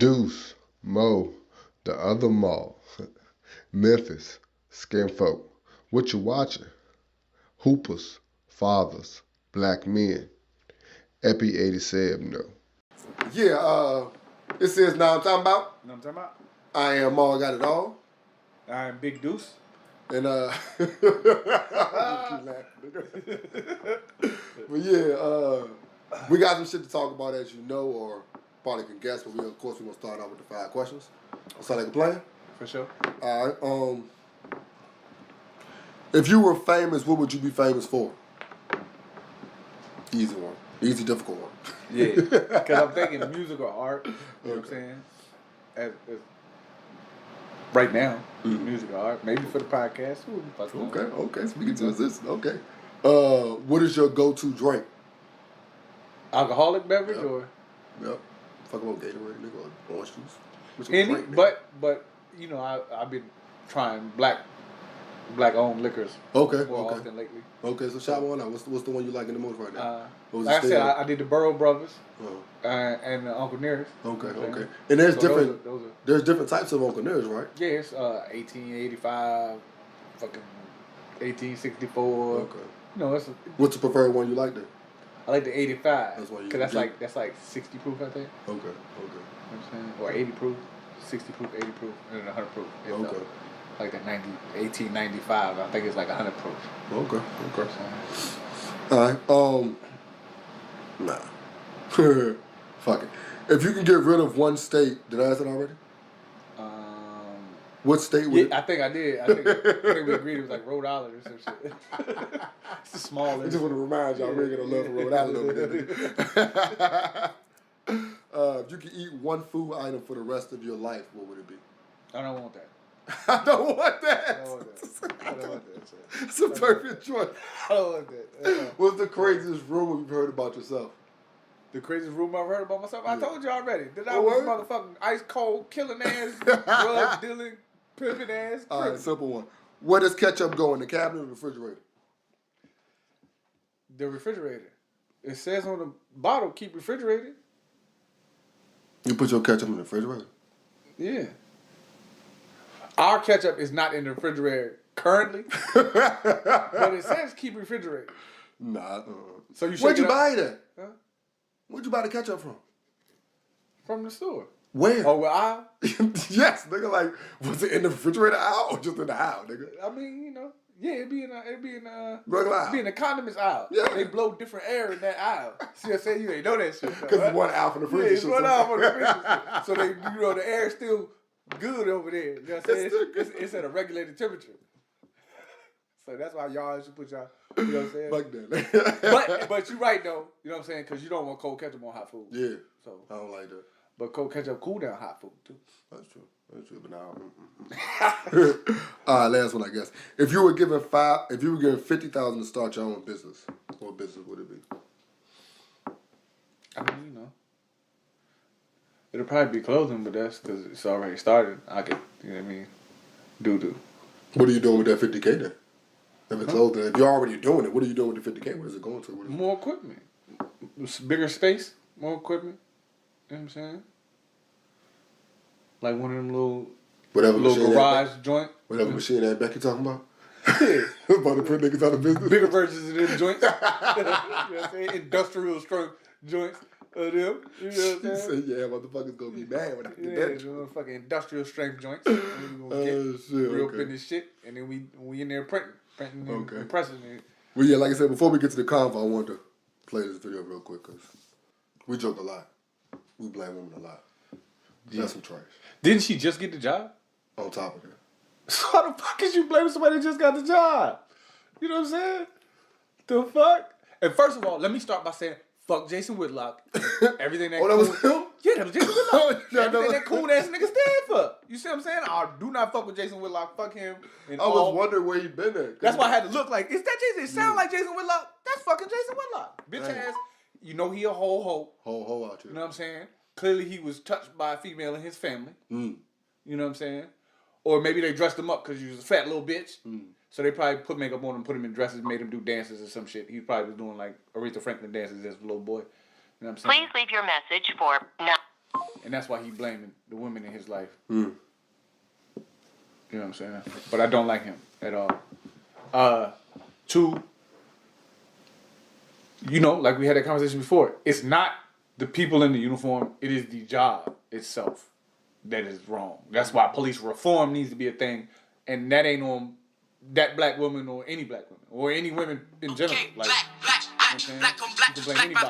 Deuce, Mo, the other Mo, Memphis, Skinfolk. What you watching? Hoopers, Fathers, Black Men. Eppy 87, no. Yeah, it says now I'm talking about. You know what I'm talking about? I am all got it all. I am Big Deuce. And but yeah, we got some shit to talk about, as you know, or probably can guess. But of course, we're gonna start out with the 5 questions. Sound like a plan? For sure. All right. If you were famous, what would you be famous for? Easy one. Easy, difficult one. Yeah, because I'm thinking music or art. You know what I'm saying? As right now, music or art. Maybe for the podcast. Okay. Speaking to this. Okay. What is your go-to drink? Alcoholic beverage or? Yep. Fuck about Gatorade, nigga, or orange juice. Any, but you know, I've been trying black-owned liquors. Okay. More often lately. Okay, so shout one out. What's the one you liking the most right now? Like I said, I did the Burrow Brothers and Uncle Nearest. Okay. And there's there's different types of Uncle Nearest, right? Yeah, it's 1885, fucking 1864. Okay. You know, what's the preferred one you like then? I like the 85. That's why because that's like 60 proof, I think. Okay. You know what I'm saying? Or 80 proof, 60 proof, 80 proof, and then 100 proof. Okay. Like that 1895, I think it's like 100 proof. Okay. All right. Nah. Fuck it. If you can get rid of one state, did I ask it already? What state would I think I did. I think we agreed it was like Rhode Island or some shit. It's the smallest. I just want to remind y'all we're going to love for Rhode Island over there. If you could eat one food item for the rest of your life, what would it be? I don't want that. I don't want that. It's a perfect choice. I don't want that. What's the craziest rumor you've heard about yourself? The craziest rumor I've heard about myself? I told you already. That I was motherfucking ice cold, killing ass, drug dealing, pimping ass. All right, simple one. Where does ketchup go, in the cabinet or the refrigerator? The refrigerator. It says on the bottle, keep refrigerated. You put your ketchup in the refrigerator? Yeah. Our ketchup is not in the refrigerator currently, but it says keep refrigerated. Nah. So you Where'd you buy that? Huh? Where'd you buy the ketchup from? From the store. Where? Oh, where aisle? Yes, nigga. Like, was it in the refrigerator aisle or just in the aisle, nigga? I mean, you know, yeah, it'd be in the condiments aisle. Yeah. They blow different air in that aisle. See what I'm saying? You ain't know that shit. Because it's one aisle from the freezer. Yeah, it's one aisle from the freezer. So they, you know, the air's still good over there. You know what I'm saying? It's at a regulated temperature. So that's why y'all should put y'all, you know what I'm saying? Fuck that. but you're right though, you know what I'm saying? Because you don't want cold ketchup on hot food. Yeah. So I don't like that. But cold ketchup cool down hot food too. That's true. But now, all right, last one, I guess. If you were given $50,000 to start your own business, what business would it be? I mean, you know, it'll probably be clothing, but that's because it's already started. I could, you know what I mean, do. What are you doing with that $50K then? If it's clothing, if you're already doing it, what are you doing with the $50K? What is it going to? More equipment, bigger space, more equipment. You know what I'm saying? Like one of them little garage joint. Whatever machine that Becky talking about? Yeah. About to put niggas out of business. Bigger versions of them joints. You know what I'm saying? Industrial strength joints of them. You know what I'm saying? You say, yeah, motherfuckers gonna be mad when I get that. Yeah, fucking industrial strength joints. And we gonna get real business shit. And then we in there printing and pressing it. Well, yeah, like I said, before we get to the convo, I wanted to play this video real quick because we joke a lot. We blame women a lot. That's some trash. Didn't she just get the job? On top of that. So how the fuck is you blaming somebody that just got the job? You know what I'm saying? The fuck? And first of all, let me start by saying, fuck Jason Whitlock. Everything that that was him? Yeah, that was Jason Whitlock. Everything that cool ass nigga stand for. You see what I'm saying? I do not fuck with Jason Whitlock. Fuck him. I was wondering where he been at. That's why I had to look like, is that Jason? It sound like Jason Whitlock. That's fucking Jason Whitlock. Bitch ass. You know he a whole hoe. Whole hoe out here. You know what I'm saying? Clearly he was touched by a female in his family. You know what I'm saying? Or maybe they dressed him up because he was a fat little bitch. So they probably put makeup on him, put him in dresses, made him do dances or some shit. He probably was doing like Aretha Franklin dances as a little boy. You know what I'm saying? Please leave your message for and that's why he blaming the women in his life. Mm. You know what I'm saying? But I don't like him at all. 2, you know, like we had that conversation before, it's not the people in the uniform, it is the job itself that is wrong. That's why police reform needs to be a thing, and that ain't on that black woman or any black woman or any women in general. Like, you know what I'm saying? You can blame anybody.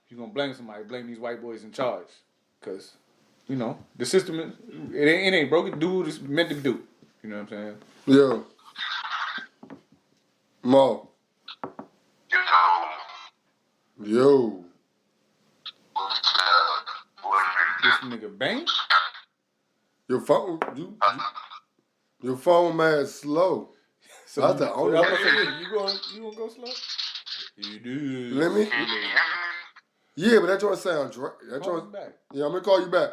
If you're gonna blame somebody, blame these white boys in charge, cause you know the system is it ain't broken. Do what it's meant to do. You know what I'm saying? Yeah. Mo. Yo. This nigga bang. Your phone, your phone mad slow. So that's the only way. way. You gonna go slow? You do. Let me. Yeah, but that joint sounds right. Yeah, I'm gonna call you back.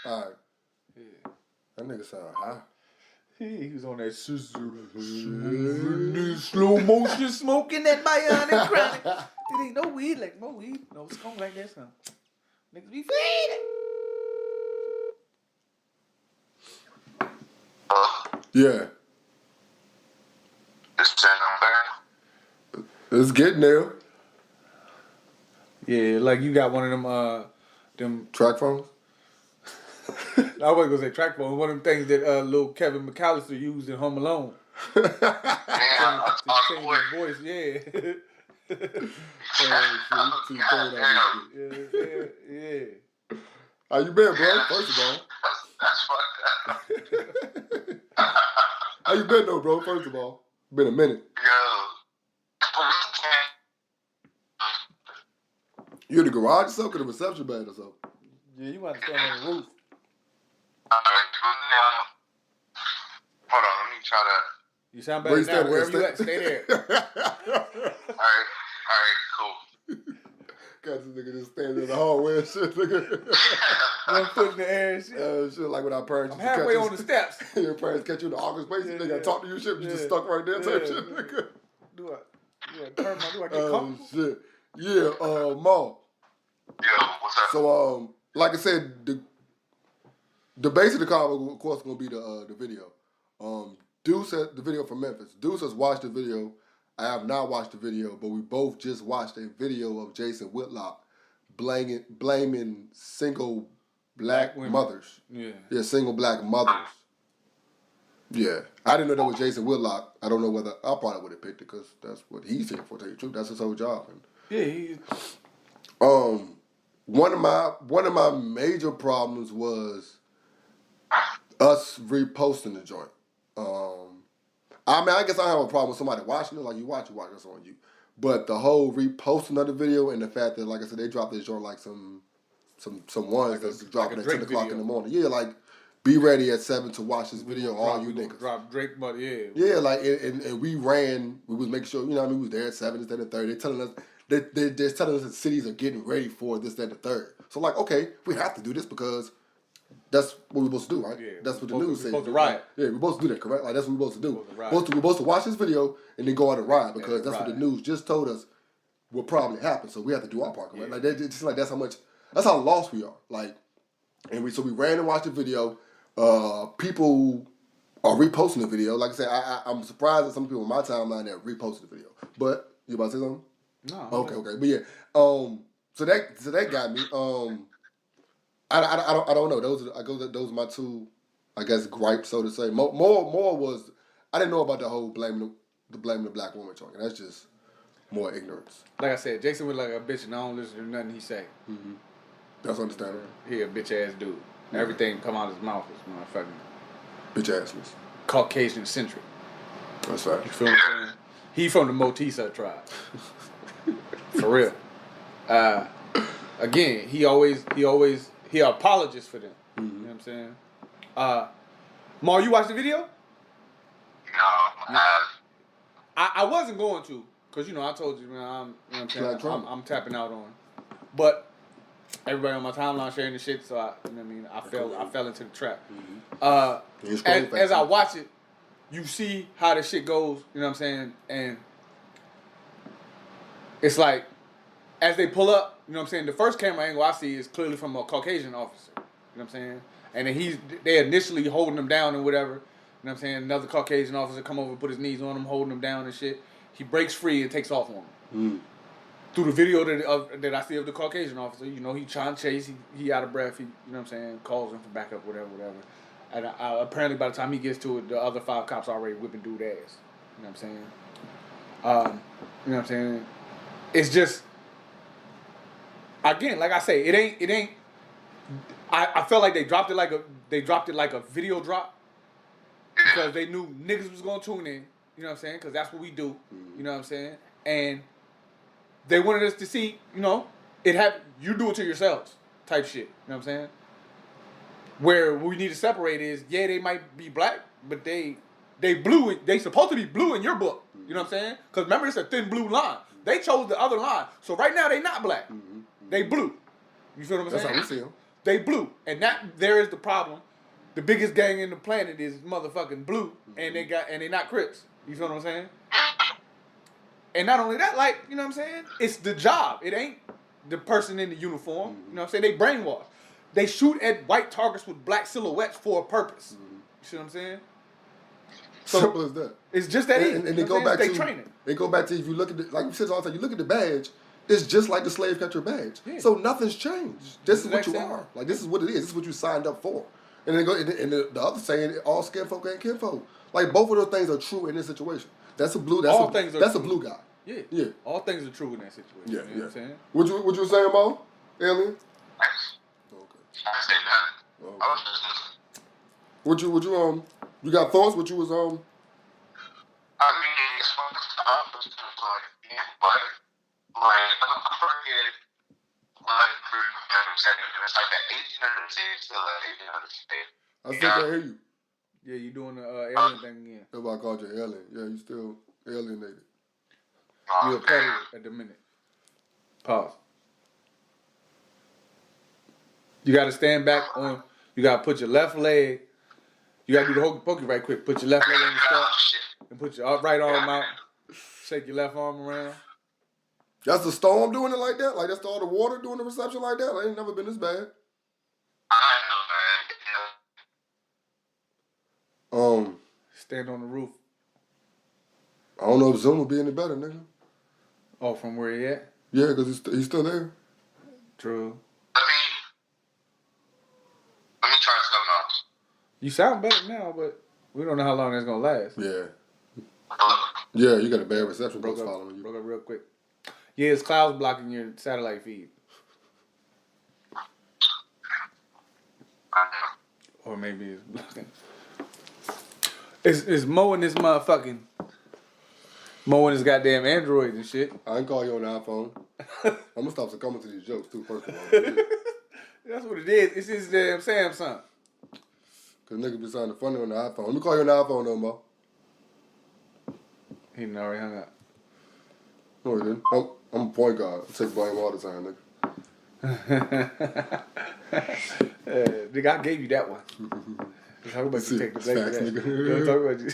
All right. Yeah. That nigga sound high. He was on that slow motion smoking that bionic chronic. It ain't no weed like no weed. No skunk like that, son. Niggas be feeding. Yeah. It's getting there. Yeah, like you got one of them track phones. I wasn't gonna say track phone. One of them things that little Kevin McAllister used in Home Alone. To change his voice, yeah. Yeah. How you been, bro? First of all. That's fucked up. How you been though, bro? First of all. Been a minute. You in the garage or something? Cause the reception bad or something? Yeah, you want to stand on the roof. Hold on, let me try that. You sound better now. Wherever you at, stay there. Alright, cool. Got this nigga just standing in the hallway and shit, nigga. One foot in the air and shit. Shit like when our parents I'm halfway on the steps. Your parents catch you in the awkward space, they gotta talk to you shit, you just stuck right there type shit, nigga. Do I get comfortable? Oh, shit. Yeah, Mo. Yo, what's up? So, like I said, the base of the convo, of course, gonna be the video. Deuce said the video from Memphis. Deuce has watched the video. I have not watched the video, but we both just watched a video of Jason Whitlock blaming single black mothers. Yeah, single black mothers. Yeah, I didn't know that was Jason Whitlock. I don't know whether I probably would have picked it because that's what he's here for. To tell you the truth, that's his whole job. Yeah, one of my major problems was us reposting the joint. I guess I have a problem with somebody watching it. Like you watch, that's on you. But the whole reposting of the video and the fact that, like I said, they dropped this joint like some ones that's dropping at 10 o'clock in the morning. Yeah, like be ready at 7 to watch this video. All you niggas drop Drake, but yeah. Yeah, like and we was making sure we was there at 7, instead of 30. They're telling us. They're telling us that cities are getting ready for this, that, and the third. So, like, okay, we have to do this because that's what we're supposed to do, right? Yeah, that's what the news says. We're supposed to riot. Yeah, we're supposed to do that, correct? Like, that's what we're supposed to do. We're supposed to watch this video and then go out and riot because that's what the news just told us will probably happen. So we have to do our part, right? Yeah. Like, that's how lost we are. Like, and we ran and watched the video. People are reposting the video. Like I said, I'm surprised that some people on my timeline that reposted the video. But you about to say something? No. Okay. But yeah. So that got me. I don't know. Those are my two, I guess, gripes, so to say. More was I didn't know about the whole blaming the black woman talking. That's just more ignorance. Like I said, Jason was like a bitch, and I don't listen to nothing he say. Mm-hmm. That's understandable. He a bitch ass dude. Mm-hmm. Everything come out of his mouth is motherfucking bitch assness. Caucasian centric. That's right. You feel what I'm saying? He from the Motisa tribe. For real. Again, he apologizes for them. Mm-hmm. You know what I'm saying? Mar, you watched the video? No, I wasn't going to, cause I told you, man, I'm tapping out on. But everybody on my timeline sharing the shit, so I fell into the trap. Mm-hmm. As I watch it, you see how the shit goes. You know what I'm saying? And it's like as they pull up, you know what I'm saying? The first camera angle I see is clearly from a Caucasian officer. You know what I'm saying? And then they initially holding him down and whatever. You know what I'm saying? Another Caucasian officer come over, put his knees on him, holding him down and shit. He breaks free and takes off on him. Mm. Through the video that I see of the Caucasian officer, you know, he trying to chase, he out of breath, you know what I'm saying, calls him for backup, whatever. And apparently by the time he gets to it, the other 5 cops already whipping dude ass. You know what I'm saying? You know what I'm saying? It's just, again, like I say, it ain't. I felt like they dropped it like a video drop because they knew niggas was gonna tune in. You know what I'm saying? Because that's what we do. You know what I'm saying? And they wanted us to see, you know, you do it to yourselves type shit. You know what I'm saying? Where we need to separate is, yeah, they might be black, but they blue. They supposed to be blue in your book. You know what I'm saying? Because remember, it's a thin blue line. They chose the other line. So right now, they not black. They blue. You feel what I'm saying? That's how we see them. They blue. And there is the problem. The biggest gang in the planet is motherfucking blue, and they not Crips. You feel what I'm saying? And not only that, like, you know what I'm saying? It's the job. It ain't the person in the uniform. You know what I'm saying? They brainwash. They shoot at white targets with black silhouettes for a purpose. You see what I'm saying? So simple as that. It's just that easy. And they go back to training. They go back to, if you look at the, like you said all the time, you look at the badge, it's just like the slave catcher badge. Yeah. So nothing's changed. This is what you Exact same. are. Like, this is what it is. This is what you signed up for. And they go, and the other saying, all skin folk ain't kinfolk. Like, both of those things are true in this situation. That's a blue. That's a blue guy. Yeah. Yeah. All things are true in that situation. Yeah. You know what I'm saying? What you saying, Mo? Alien? Okay. I say nothing. Okay. I was just listening. You got thoughts? What you was I mean, it's fun stuff, but it's like, yeah, but like I forget, like it's like that 1800 stage still at 1800 stage. I think I hear you. Yeah, you doing the alien thing again. That's why I called you alien. Yeah, you still alienated. You're a predator at the minute. Pause. You got to stand back on. You got to put your left leg. You got to do the hokey pokey right quick. Put your left leg on the step and put your right arm out. Shake your left arm around. That's the storm doing it like that? Like, that's all the water doing the reception like that? I ain't never been this bad. I know, man. Stand on the roof. I don't know if Zoom will be any better, nigga. Oh, from where he at? Yeah, because he's still there. True. Let me try something else. You sound better now, but we don't know how long that's gonna last. Yeah. Hello? Yeah, you got a bad reception. Broke Following you. up real quick. Yeah, it's clouds blocking your satellite feed. I know. Or maybe it's blocking. It's Mo and this motherfucking Mo and his goddamn Android and shit. I ain't call you on the iPhone. I'm gonna stop succumbing to these jokes too, first of all. That's what it is. It's his damn Samsung. Cause niggas be sounding funny on the iPhone. Let me call you on the iPhone though, Mo. He done already hung up. No, he didn't. I'm a point guard. I take blame all the time, nigga. Nigga, I gave you that one. Talk about you take the blame for that. Nigga. Talk about you.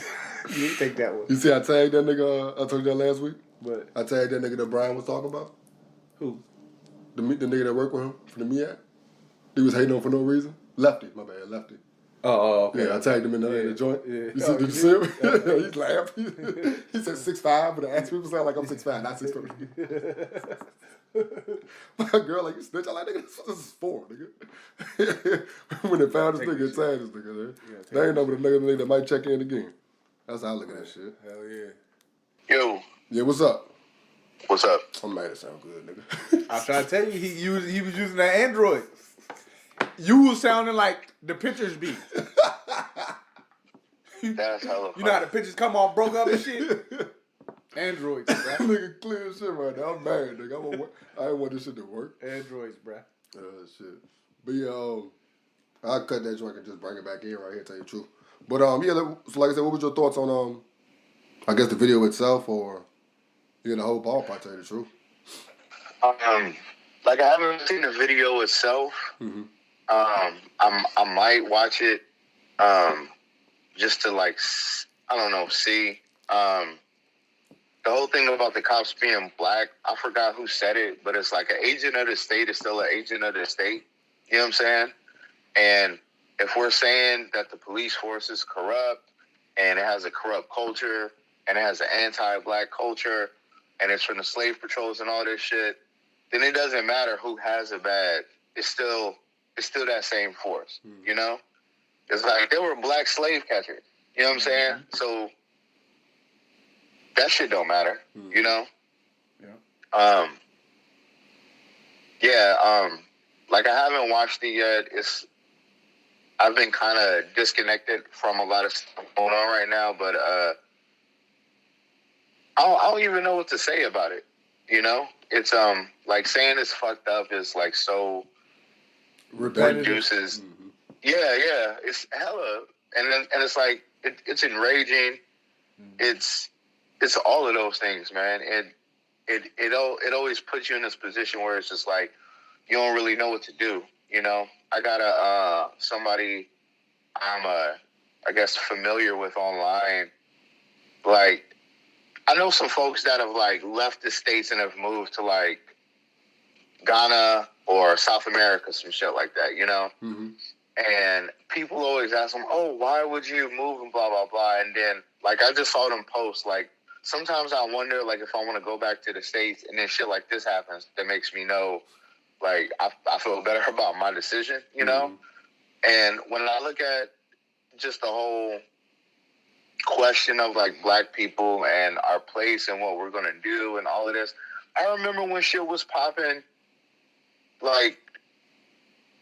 You take that one. You see, I tagged that nigga. I told you that last week. But I tagged that nigga that Brian was talking about. who? The nigga that worked with him for the MEAC. He was hating on for no reason. Lefty, my bad, Lefty. Oh, okay. Yeah, I tagged him in the joint. Yeah. Did you see him? He's laughing. He said 6'5", but the ass people sound like I'm 6'5", not 6'3". My girl, like, you snitch. I'm like, nigga, this is 4, nigga. When they found this nigga, tagged this nigga, man. They ain't know but a nigga that might check in again. That's how I look at that shit. Hell yeah. Yo, Yeah, what's up? what's up? I'm mad it sound good, nigga. I'm trying to tell you, he was using that Android. You was sounding like the pictures be. That's hella You know how the pictures come all broke up and shit? Androids, bruh. Nigga clear as shit right now. I'm mad, nigga. I ain't want this shit to work. Androids, bruh. Shit. But yeah, I'll cut that joint and just bring it back in right here, tell you the truth. But yeah, so like I said, what was your thoughts on I guess the video itself or the whole ballpark, tell you the truth? Like I haven't seen the video itself. Mm-hmm. I might watch it, just to like, I don't know, see. Cause the whole thing about the cops being black, I forgot who said it, but it's like an agent of the state is still an agent of the state. You know what I'm saying? And if we're saying that the police force is corrupt and it has a corrupt culture and it has an anti-black culture and it's from the slave patrols and all this shit, then it doesn't matter who has a badge. It's still that same force, you know? It's like they were black slave catchers. You know what I'm saying? So that shit don't matter, you know? Yeah. Like I haven't watched it yet. I've been kind of disconnected from a lot of stuff going on right now, but I don't even know what to say about it. You know, it's like saying it's fucked up is like so reduces. Yeah, it's hella, and it's like it's enraging. It's all of those things, man. It always puts you in this position where it's just like you don't really know what to do. You know, I got somebody I'm I guess familiar with online. Like, I know some folks that have like left the States and have moved to like Ghana or South America, some shit like that, you know? And people always ask them, oh, why would you move and blah, blah, blah. And then like I just saw them post, like sometimes I wonder like if I want to go back to the States and then shit like this happens that makes me know like I feel better about my decision, you know? And when I look at just the whole question of like black people and our place and what we're gonna do and all of this, I remember when shit was popping, like,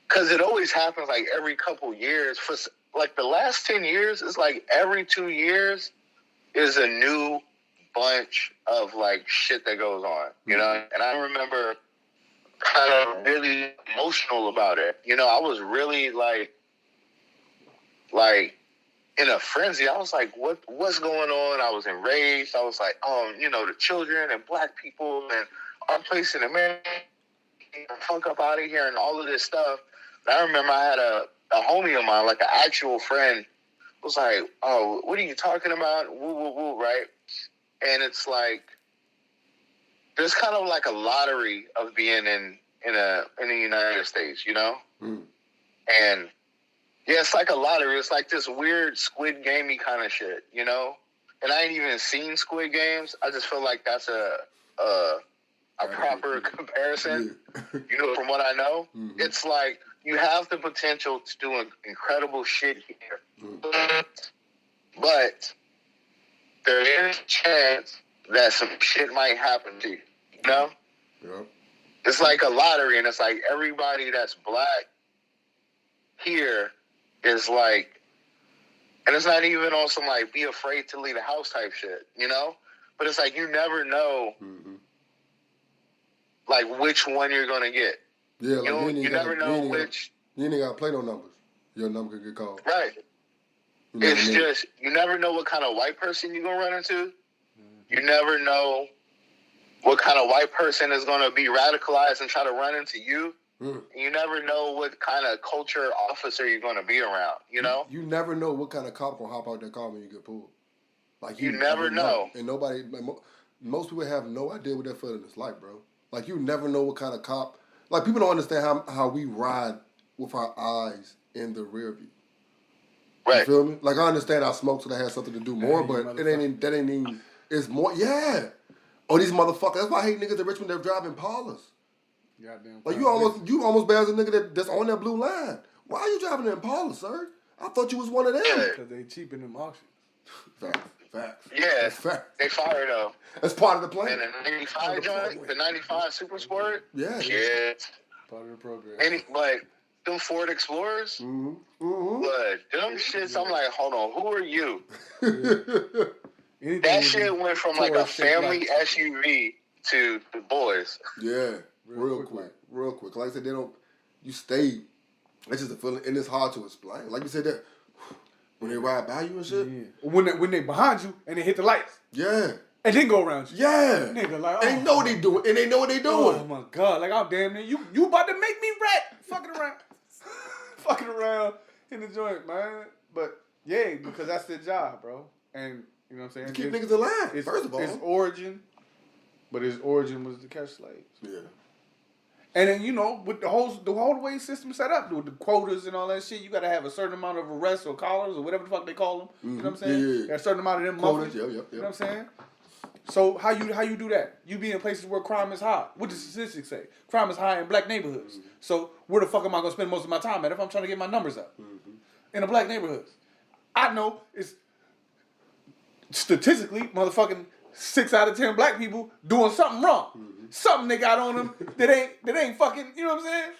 cause it always happens like every couple years. For like the last 10 years, it's like every 2 years is a new bunch of like shit that goes on, you know? And I remember kind of really emotional about it. You know, I was really like in a frenzy. I was like, what's going on? I was enraged. I was like, you know, the children and black people and our place in America, fuck up out of here and all of this stuff. And I remember I had a homie of mine, like an actual friend, was like, oh, what are you talking about? Woo, woo, woo, right? And it's like, there's kind of like a lottery of being in the United States, you know? And yeah, it's like a lottery. It's like this weird Squid Gamey kind of shit, you know? And I ain't even seen Squid Games. I just feel like that's a proper comparison, you know, from what I know. It's like you have the potential to do incredible shit here. But there is a chance that some shit might happen to you, you know? It's like a lottery, and it's like everybody that's black here is like, and it's not even on some like be afraid to leave the house type shit, you know? But it's like you never know like which one you're gonna get. Yeah, like you never know which. You ain't gotta play no numbers. Your number could get called. Right. You know it's just you never know what kind of white person you're gonna run into. You never know what kind of white person is gonna be radicalized and try to run into you. You never know what kind of culture officer you're going to be around, you know? You never know what kind of cop will hop out that car when you get pulled. Like you never know. And nobody, like, most people have no idea what that feeling is like, bro. Like, you never know what kind of cop. Like, people don't understand how we ride with our eyes in the rear view. Right. You feel me? Like, I understand I smoke, so that has something to do more, but that ain't even, it's more, yeah. Oh, these motherfuckers. That's why I hate niggas in Richmond that drive Impalas. Goddamn. Like you almost bad as a nigga that's on that blue line. Why are you driving an Impala, sir? I thought you was one of them. Because they cheap in them auctions. Facts. Yeah, facts. They fire though. That's part of the plan. And the 95 joint, the 95 Super Sport. Yeah. Part of the program. But them Ford Explorers. But them shits, I'm like, hold on, who are you? That shit went from like a family SUV to the boys. Yeah. Real quick. Like I said, you stay. It's just a feeling, and it's hard to explain. Like you said, that when they ride by you and shit. Yeah. When they behind you and they hit the lights. Yeah. And then go around you. Yeah. Nigga, like, and they know what they doing, and they know what they doing. Oh my God. Like, I'm damn near, you about to make me rat. Fucking around in the joint, man. But, yeah, because that's their job, bro. And, You know what I'm saying? To keep niggas in line, first of all. His origin was to catch slaves. Yeah. And then, you know, with the whole way system set up, with the quotas and all that shit, you got to have a certain amount of arrests or collars or whatever the fuck they call them. You know what I'm saying? Yeah. A certain amount of them quotas. You know what I'm saying? So how you do that? You be in places where crime is high. What does statistics say? Crime is high in black neighborhoods. So where the fuck am I gonna spend most of my time at if I'm trying to get my numbers up? In the black neighborhoods. I know it's statistically motherfucking 6 out of 10 black people doing something wrong. Something they got on them that ain't fucking, you know what I'm saying?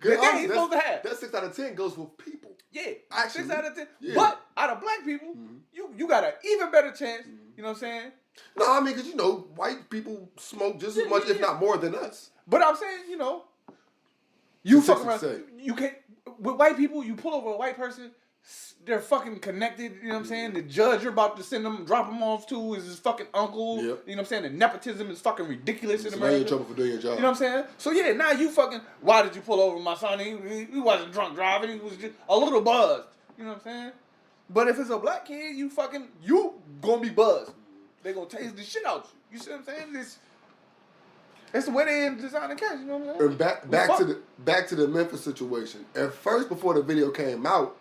That ain't supposed to have. That 6 out of 10 goes with people. Yeah. Actually, 6 out of 10. Yeah. But out of black people, you got an even better chance, you know what I'm saying? No, I mean, because, you know, white people smoke just as much, if not more than us. But I'm saying, you know, you fuck around. You can't, with white people, you pull over a white person, they're fucking connected, you know what I'm saying? The judge you're about to drop them off to is his fucking uncle. Yep. You know what I'm saying? The nepotism is fucking ridiculous in You're America. in trouble for doing your job. You know what I'm saying? So yeah, now you fucking, why did you pull over my son? He wasn't drunk driving, he was just a little buzzed. You know what I'm saying? But if it's a black kid, you gonna be buzzed. They gonna taste the shit out you. You see what I'm saying? It's the way they design the catch, you know what I'm saying? And back to the Memphis situation. At first, before the video came out,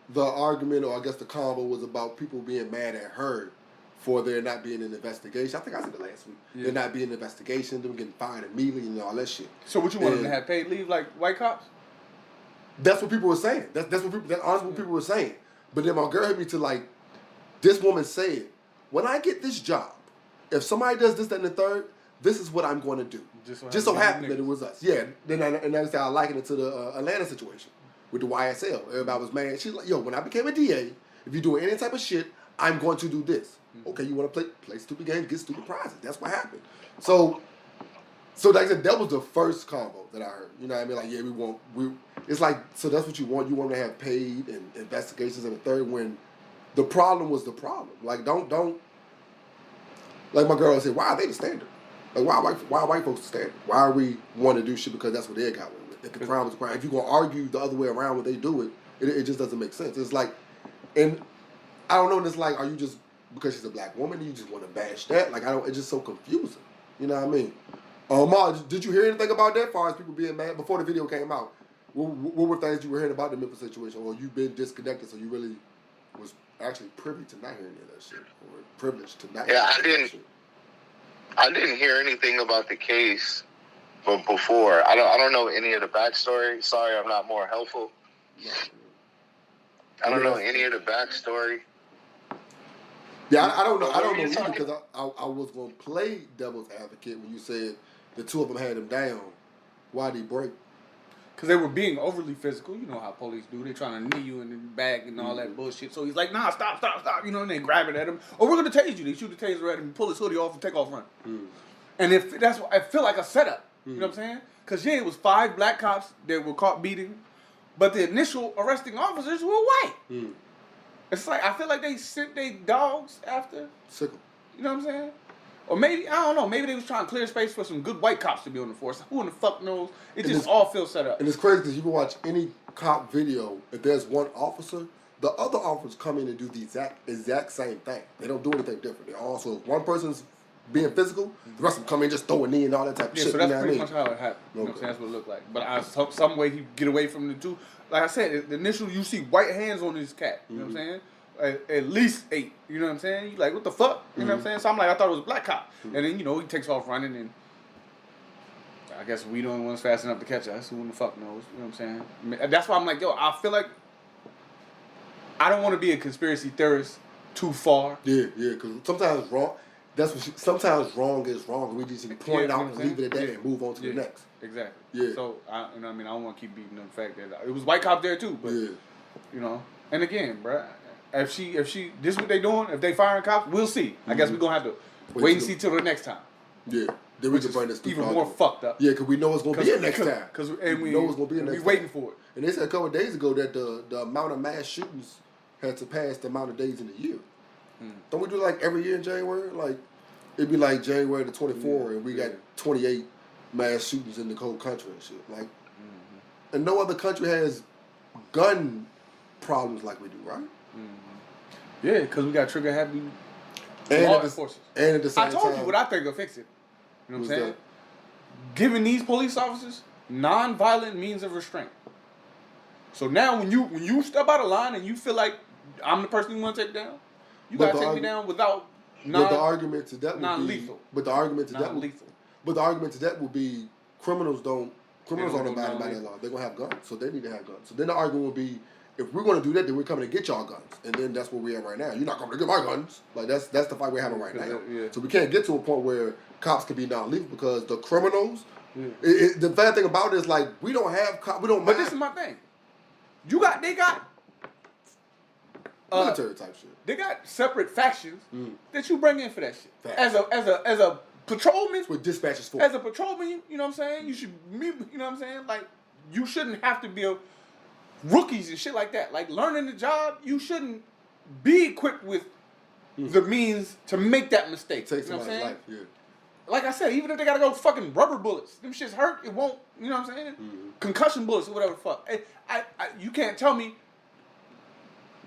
the argument, or I guess the convo, was about people being mad at her for there not being an investigation. I think I said it last week. Yeah. There not being an investigation, them getting fired immediately and all that shit. So what you want them to have paid leave like white cops? That's what people were saying. That's honestly what people were saying. But then my girl hit me to like, this woman said, when I get this job, if somebody does this, that, and the third, this is what I'm going to do. Just so happened that it was us. Yeah. And that's how I likened it to the Atlanta situation with the YSL. Everybody was mad. She's like, yo, when I became a DA, if you're doing any type of shit, I'm going to do this. Okay, you want to play stupid games, get stupid prizes. That's what happened. So like I said, that was the first combo that I heard. You know what I mean? Like, yeah, it's like, so that's what you want. You want to have paid and investigations, and the third, when the problem was the problem. Like, don't, like my girl said, why are they the standard? Like, why are white folks the standard? Why are we want to do shit because that's what they got with? If the crime was a crime, if you're going to argue the other way around when they do it, it just doesn't make sense. It's like, and I don't know, it's like, are you just, because she's a black woman, you just want to bash that? Like, it's just so confusing. You know what I mean? Ma, did you hear anything about that as far as people being mad before the video came out? What were things you were hearing about the Memphis situation? Or you've been disconnected, so you really was actually privy to not hearing any of that shit? Or privileged to not hearing that shit? I didn't hear anything about the case but before. I don't know any of the backstory. Sorry, I'm not more helpful. I don't know any of the backstory. Yeah, I don't know. I don't know either, because I was going to play devil's advocate when you said the two of them had him down. Why'd he break? Because they were being overly physical. You know how police do. They trying to knee you in the back and all that bullshit. So he's like, nah, stop. You know, and they grab it at him. Or we're going to tase you. They shoot the taser at him, pull his hoodie off, and take off running. And if that's what I feel like a setup. You know what I'm saying? Because, yeah, it was 5 black cops that were caught beating him. But the initial arresting officers were white. It's like, I feel like they sent their dogs after. Sickle. You know what I'm saying? Or maybe, I don't know, maybe they was trying to clear space for some good white cops to be on the force. Who in the fuck knows? It just all feels set up. And it's crazy because you can watch any cop video, if there's one officer, the other officers come in and do the exact same thing. They don't do anything different. They also, if one person's being physical, the rest of them come in, just throw a knee and all that type of shit. So that's pretty much how it happened. You know what I'm saying? That's what it looked like. But I hope some way he get away from the two. Like I said, the initial, you see white hands on this cat. You know what I'm saying? At least 8. You know what I'm saying? You like, what the fuck? You know what I'm saying? So I'm like, I thought it was a black cop. And then, you know, he takes off running, and I guess we don't want fast enough to catch us. Who the fuck knows? You know what I'm saying? That's why I'm like, yo, I feel like I don't want to be a conspiracy theorist too far. Yeah, because sometimes wrong. Sometimes wrong is wrong. We just point it out and leave it at that and move on to the next. Exactly. Yeah. So you know what I mean? I don't want to keep beating the fact that it was white cop there too, but you know. And again, bro, if she, this is what they doing. If they firing cops, we'll see. I guess we're gonna have to wait and see till the next time. Yeah. Then we can bring this even more fucked up. Yeah, because we know it's gonna be a next time. Because we know it's gonna be a next time. We waiting for it. And they said a couple of days ago that the amount of mass shootings had surpassed the amount of days in a year. Don't we do like every year in January? Like it'd be like January the 24th, and we got 28 mass shootings in the whole country and shit. Like, and no other country has gun problems like we do, right? Yeah, because we got trigger happy law enforcers. And at the same I told time, you what I think will fix it. You know what I'm saying? that? Giving these police officers non-violent means of restraint. So now when you step out of line and you feel like I'm the person you want to take down, you gotta take me down without but the argument to that would non-lethal. be, but the argument to Non-lethal. that would be criminals aren't abiding by that law. They're gonna have guns, so they need to have guns. So then the argument would be, if we're gonna do that, then we're coming to get y'all guns, and then that's where we're at right now. You're not coming to get my guns. Like that's the fight we're having right now. Yeah. So we can't get to a point where cops can be non-lethal because the criminals. Yeah. The bad thing about it is like we don't have cops. We don't. But this is my thing. They got military type shit. They got separate factions that you bring in for that shit. Facts. As a patrolman, with dispatches for. As a patrolman, you know what I'm saying? You should, you know what I'm saying? Like you shouldn't have to be rookies and shit like that. Like learning the job, you shouldn't be equipped with the means to make that mistake. Take you know what I'm saying? life, yeah. Like I said, even if they gotta go fucking rubber bullets, them shits hurt. It won't. You know what I'm saying? Concussion bullets or whatever the fuck. You can't tell me.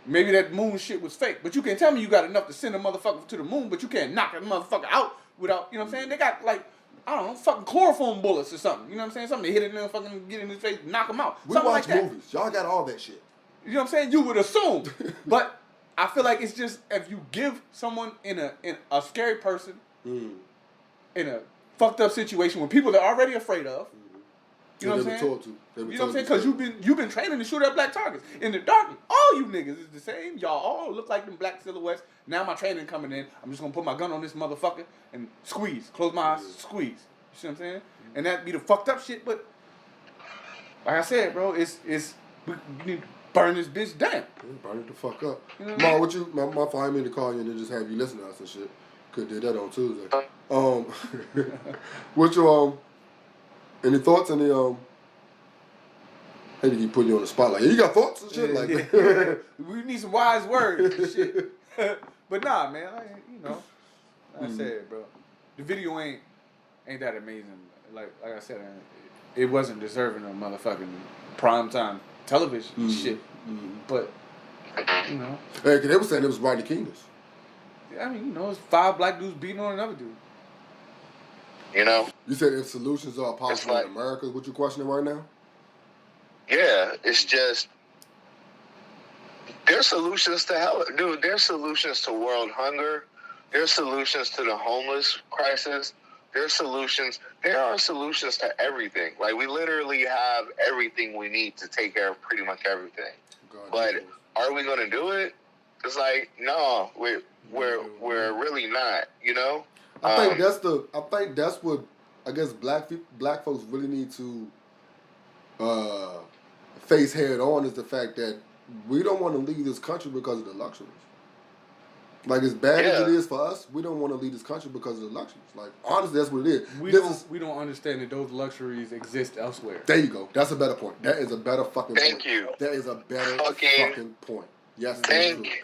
Maybe that moon shit was fake, but you can't tell me you got enough to send a motherfucker to the moon, but you can't knock a motherfucker out without. You know what I'm saying? They got like I don't know, fucking chloroform bullets or something. You know what I'm saying? Something to hit it in, fucking get in his face, knock him out. We something watch like that. movies. Y'all got all that shit. You know what I'm saying? You would assume, but I feel like it's just if you give someone in a scary person in a fucked up situation when people they're already afraid of. You know what I'm saying? You know what I'm saying? Because you've been training to shoot at black targets in the dark. All you niggas is the same. Y'all all look like them black silhouettes. Now my training coming in. I'm just gonna put my gun on this motherfucker and squeeze. Close my eyes, squeeze. You see what I'm saying? And that be the fucked up shit. But like I said, bro, we need to burn this bitch down. Burn it the fuck up. You know Ma, what you? My fault. I mean to call you and then just have you listen to us and shit. Could do that on Tuesday. What your any thoughts? Any Maybe he put you on the spot like, you got thoughts and shit like that. We need some wise words and shit. But nah, man, like I said, bro, the video ain't that amazing. Like I said, it wasn't deserving of motherfucking primetime television shit. But Hey, cause they were saying it was Rodney King's. I mean, it's 5 black dudes beating on another dude. You know? You said if solutions are possible in America, what you questioning right now? Yeah, it's just there's solutions to hell, dude. There's solutions to world hunger. There's solutions to the homeless crisis. There are solutions to everything. Like we literally have everything we need to take care of pretty much everything. But are we gonna do it? It's like no, we're really not. You know. I think that's what I guess black folks really need to face head on is the fact that we don't want to leave this country because of the luxuries. Like as bad as it is for us, we don't want to leave this country because of the luxuries. Like honestly, that's what it is. We don't understand that those luxuries exist elsewhere. There you go. That's a better point. That is a better fucking point. Thank you. That is a better fucking point. Yes, thank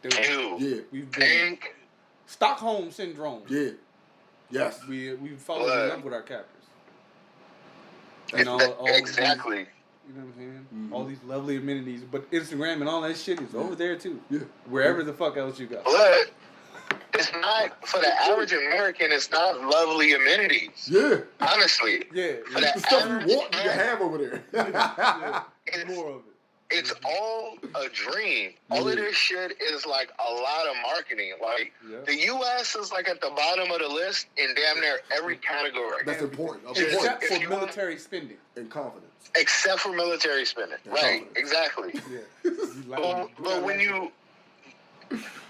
you. Yeah, we've been Stockholm syndrome. Yeah. Yes. We've fallen in love with our captors. And exactly. You know what I'm saying? Mm-hmm. All these lovely amenities, but Instagram and all that shit is over there too. Yeah. Wherever the fuck else you go. But it's not for the average American. It's not lovely amenities. Yeah. Honestly. Yeah. For the stuff you want, you have over there. More of it. It's all a dream. All of this shit is like a lot of marketing. Like the U.S. is like at the bottom of the list in damn near every category. That's important. Except for military spending and confidence. Except for military spending, and right? Confidence. Exactly. Yeah.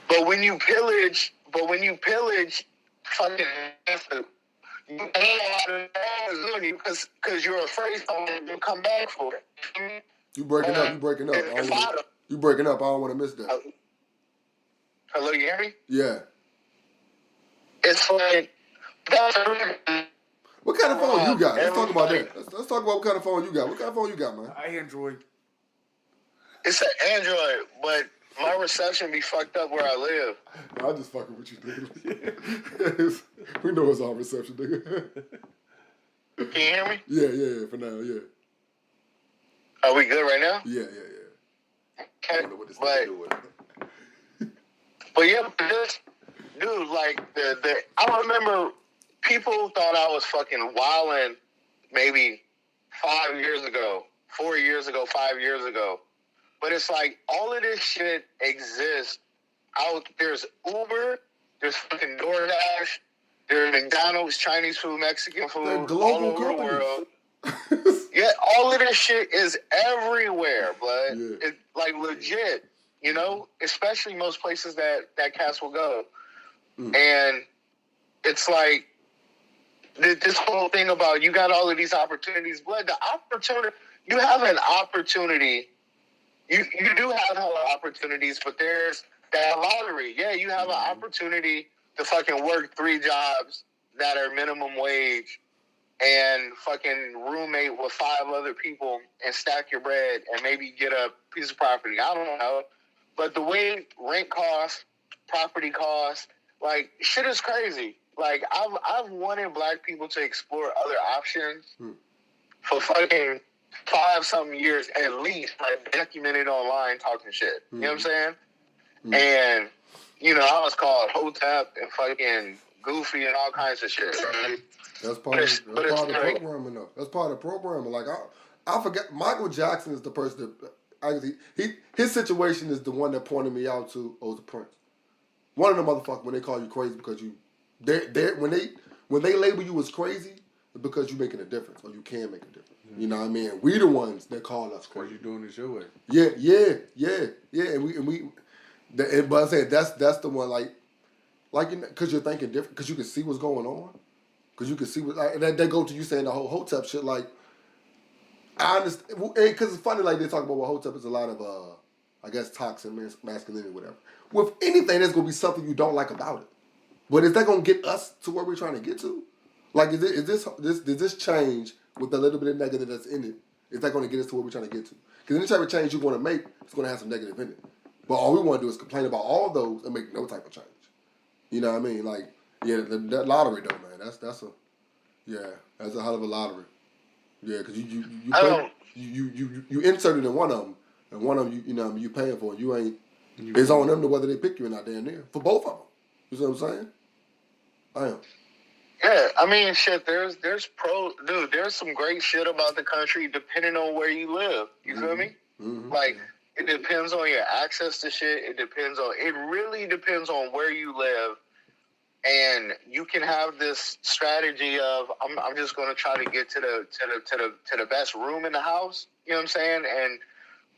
but when you pillage, fucking. You because you're afraid someone will come back for it. You breaking up. You breaking up. You breaking up. I don't want to miss that. Hello, you hear me? Yeah. It's like what kind of phone you got? Let's talk about that. Let's talk about what kind of phone you got. What kind of phone you got, man? Android. It's an Android, but my reception be fucked up where I live. I'm just fucking with you, nigga. We know it's all reception, nigga. Can you hear me? Yeah. For now, yeah. Are we good right now? Yeah. Okay, but yeah, dude, like I remember people thought I was fucking wilding maybe 5 years ago, 4 years ago, 5 years ago. But it's like all of this shit exists out. There's Uber, there's fucking DoorDash, there's McDonald's, Chinese food, Mexican food, They're global all over companies. the world. Yeah, all of this shit is everywhere, but it's like legit, you know, especially most places that cats will go. And it's like this whole thing about you got all of these opportunities, blood. The opportunity, you have an opportunity. You do have opportunities, but there's that lottery. Yeah, you have an opportunity to fucking work 3 jobs that are minimum wage and fucking roommate with 5 other people and stack your bread and maybe get a piece of property. I don't know. But the way rent costs, property costs, like, shit is crazy. Like, I've wanted black people to explore other options for fucking 5-something years at least, like, documented online talking shit. You know what I'm saying? And, you know, I was called Hotep and fucking Goofy and all kinds of shit. That's part of the programming, though. That's part of the programming. Like, I forget, Michael Jackson is the person that, his situation is the one that pointed me out to, the Prince. One of the motherfuckers, when they call you crazy because when they label you as crazy, it's because you're making a difference or you can make a difference. You know what I mean? We the ones that call us crazy. You're doing this your way. Yeah. But I said that's the one, like because you're thinking different, because you can see what's going on, because you can see what, and they go to you saying the whole Hotep shit. Like, I understand, because it's funny, like they talk about Hotep is a lot of I guess toxic masculinity, whatever. With anything, there's gonna be something you don't like about it. But is that gonna get us to where we're trying to get to? Like, does this change with the little bit of negative that's in it? Is that gonna get us to where we're trying to get to? Because any type of change you want to make, it's gonna have some negative in it. But all we want to do is complain about all those and make no type of change. You know what I mean? Like, yeah, that lottery though, man. That's a hell of a lottery. Yeah, because you inserted in one of them, and one of them you know you paying for. You ain't. It's on them to whether they pick you or not. Damn near for both of them. You see what I'm saying? I am. Yeah, I mean, shit. There's some great shit about the country depending on where you live. You feel me? Mm-hmm. Like, it depends on your access to shit. It really depends on where you live. And you can have this strategy of I'm just going to try to get to the best room in the house. You know what I'm saying? And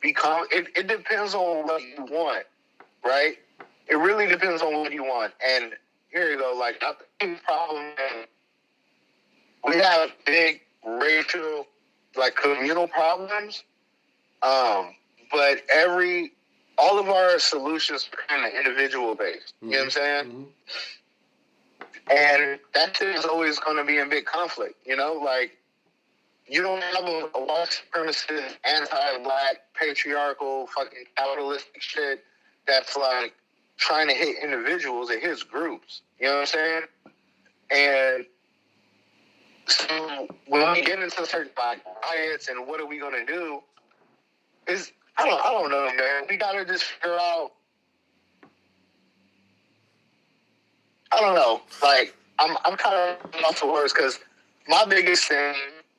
it depends on what you want, right? It really depends on what you want. And here you go. Like, I think the problem is we have big racial, like, communal problems. But all of our solutions are kind of individual based. You know what I'm saying? Mm-hmm. And that shit is always going to be in big conflict, you know? Like, you don't have a white supremacist, anti-black, patriarchal, fucking capitalistic shit that's, like, trying to hit individuals. It hits groups. You know what I'm saying? And so when we get into certain, like, riots and what are we going to do, I don't know, man. We got to just figure out, I don't know. Like, I'm kind of off the words because my biggest thing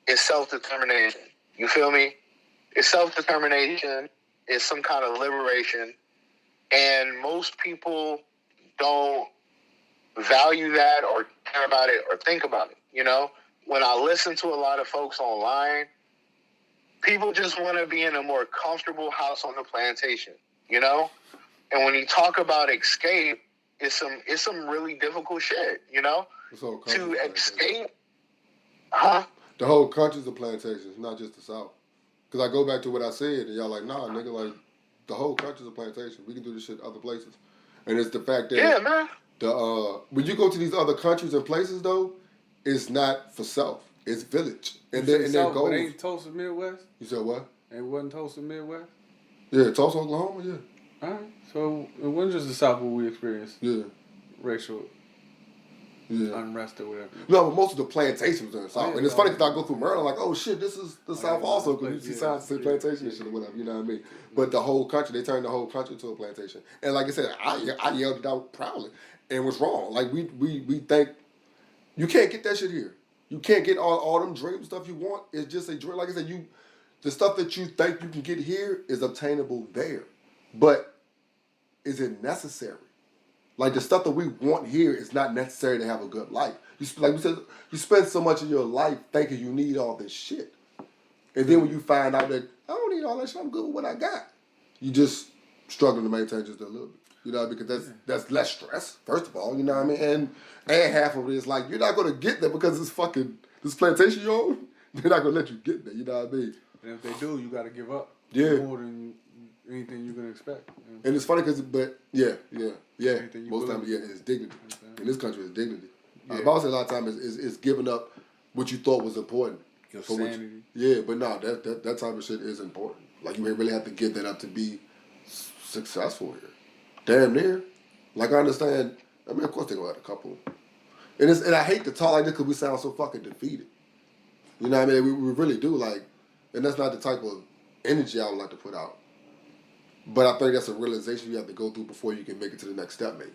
is self-determination. You feel me? It's self-determination. It's some kind of liberation. And most people don't value that or care about it or think about it, you know? When I listen to a lot of folks online, people just want to be in a more comfortable house on the plantation, you know? And when you talk about escape, it's some really difficult shit, you know? To escape, The whole country's a plantation, not just the South. Because I go back to what I said, and y'all like, nah, nigga, like, the whole country's a plantation. We can do this shit other places. And it's the fact that... Yeah, man. When you go to these other countries and places, though, it's not for self. It's village. And their goals... But ain't Tulsa Midwest? You said what? It wasn't Tulsa Midwest? Yeah, Tulsa, Oklahoma, yeah. All right. So it wasn't just the South where we experienced racial unrest or whatever. No, but most of the plantations are in the South. Yeah, and it's funny because I go through Maryland like, oh shit, this is the South also. Because you see signs to plantation and shit or whatever, you know what I mean? But the whole country, they turned the whole country to a plantation. And like I said, I yelled it out proudly. and what's wrong. Like we think you can't get that shit here. You can't get all them dream stuff you want. It's just a dream. Like I said, the stuff that you think you can get here is obtainable there, but is it necessary? Like the stuff that we want here is not necessary to have a good life. Like we said, you spend so much of your life thinking you need all this shit, and then when you find out that I don't need all that shit, I'm good with what I got. You just struggling to maintain just a little bit. You know, because that's less stress, first of all, you know what I mean? And half of it is like, you're not going to get there because this plantation you own, they're not going to let you get there, you know what I mean? And if they do, you got to give up more than anything you can expect. You know? And it's funny because, most times, it's dignity. In this country, it's dignity. Yeah. I would say a lot of times it's giving up what you thought was important. Your sanity. But no, that type of shit is important. Like, you really have to give that up to be successful here. Damn near. Like, I understand. I mean, of course, they go at a couple. And I hate to talk like this because we sound so fucking defeated. You know what I mean? We really do. Like, and that's not the type of energy I would like to put out. But I think that's a realization you have to go through before you can make it to the next step, maybe.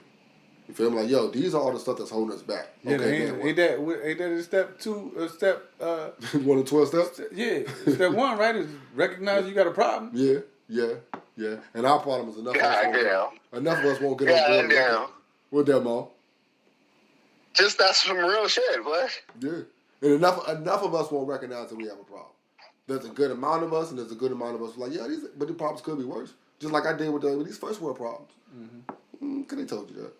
You feel me? Like, yo, these are all the stuff that's holding us back. Yeah, okay, ain't that a step 2, a step... 1 of 12 steps? Yeah. Step 1, right, is recognize you got a problem. Yeah. And our problem is enough of us won't get on board. Yeah. What that, Mo? Just that's some real shit, boy. Yeah. And enough of us won't recognize that we have a problem. There's a good amount of us, and there's a good amount of us who are like, but the problems could be worse. Just like I did with these first world problems. Because they told you that.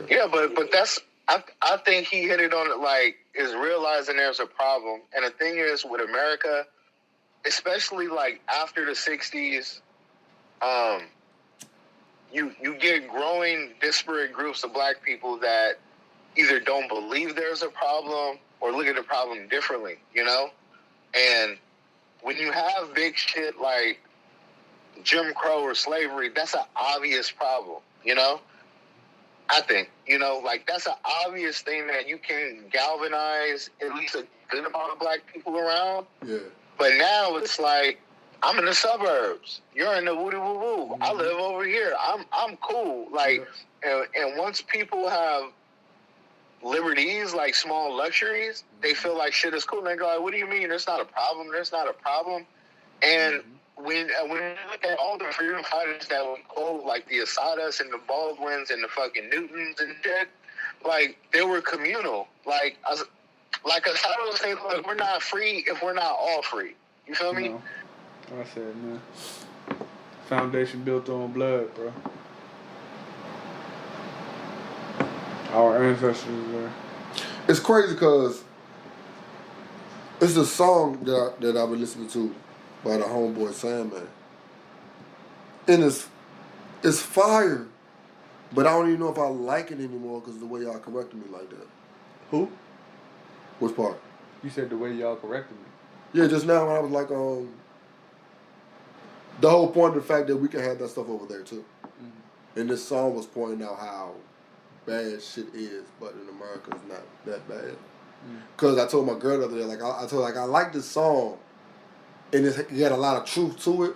Yeah, but that's... I think he hit it on it, like, is realizing there's a problem. And the thing is, with America... especially like after the 60s, you get growing disparate groups of black people that either don't believe there's a problem or look at the problem differently, you know? And when you have big shit like Jim Crow or slavery, that's an obvious problem, you know? I think, you know, like that's an obvious thing that you can galvanize at least a good amount of black people around. Yeah. But now it's like, I'm in the suburbs. You're in the woody woo woo. I live over here. I'm cool. Like, and once people have liberties, like small luxuries, they feel like shit is cool. And they go like, what do you mean? There's not a problem. There's not a problem. And when you look at all the freedom fighters that we quote, like the Asadas and the Baldwins and the fucking Newtons and shit, like they were communal. Like Asada would say, look, we're not free if we're not all free. You feel me? No. I said, man. Foundation built on blood, bro. Our ancestors were. It's crazy because it's a song that I've been listening to by the homeboy Sandman. And it's fire, but I don't even know if I like it anymore because of the way y'all corrected me like that. Who? Which part? You said the way y'all corrected me. Yeah, just now when I was like, the whole point of the fact that we can have that stuff over there too. Mm-hmm. And this song was pointing out how bad shit is, but in America it's not that bad. Because I told my girl the other day, like I told her, like I like this song, and it got a lot of truth to it,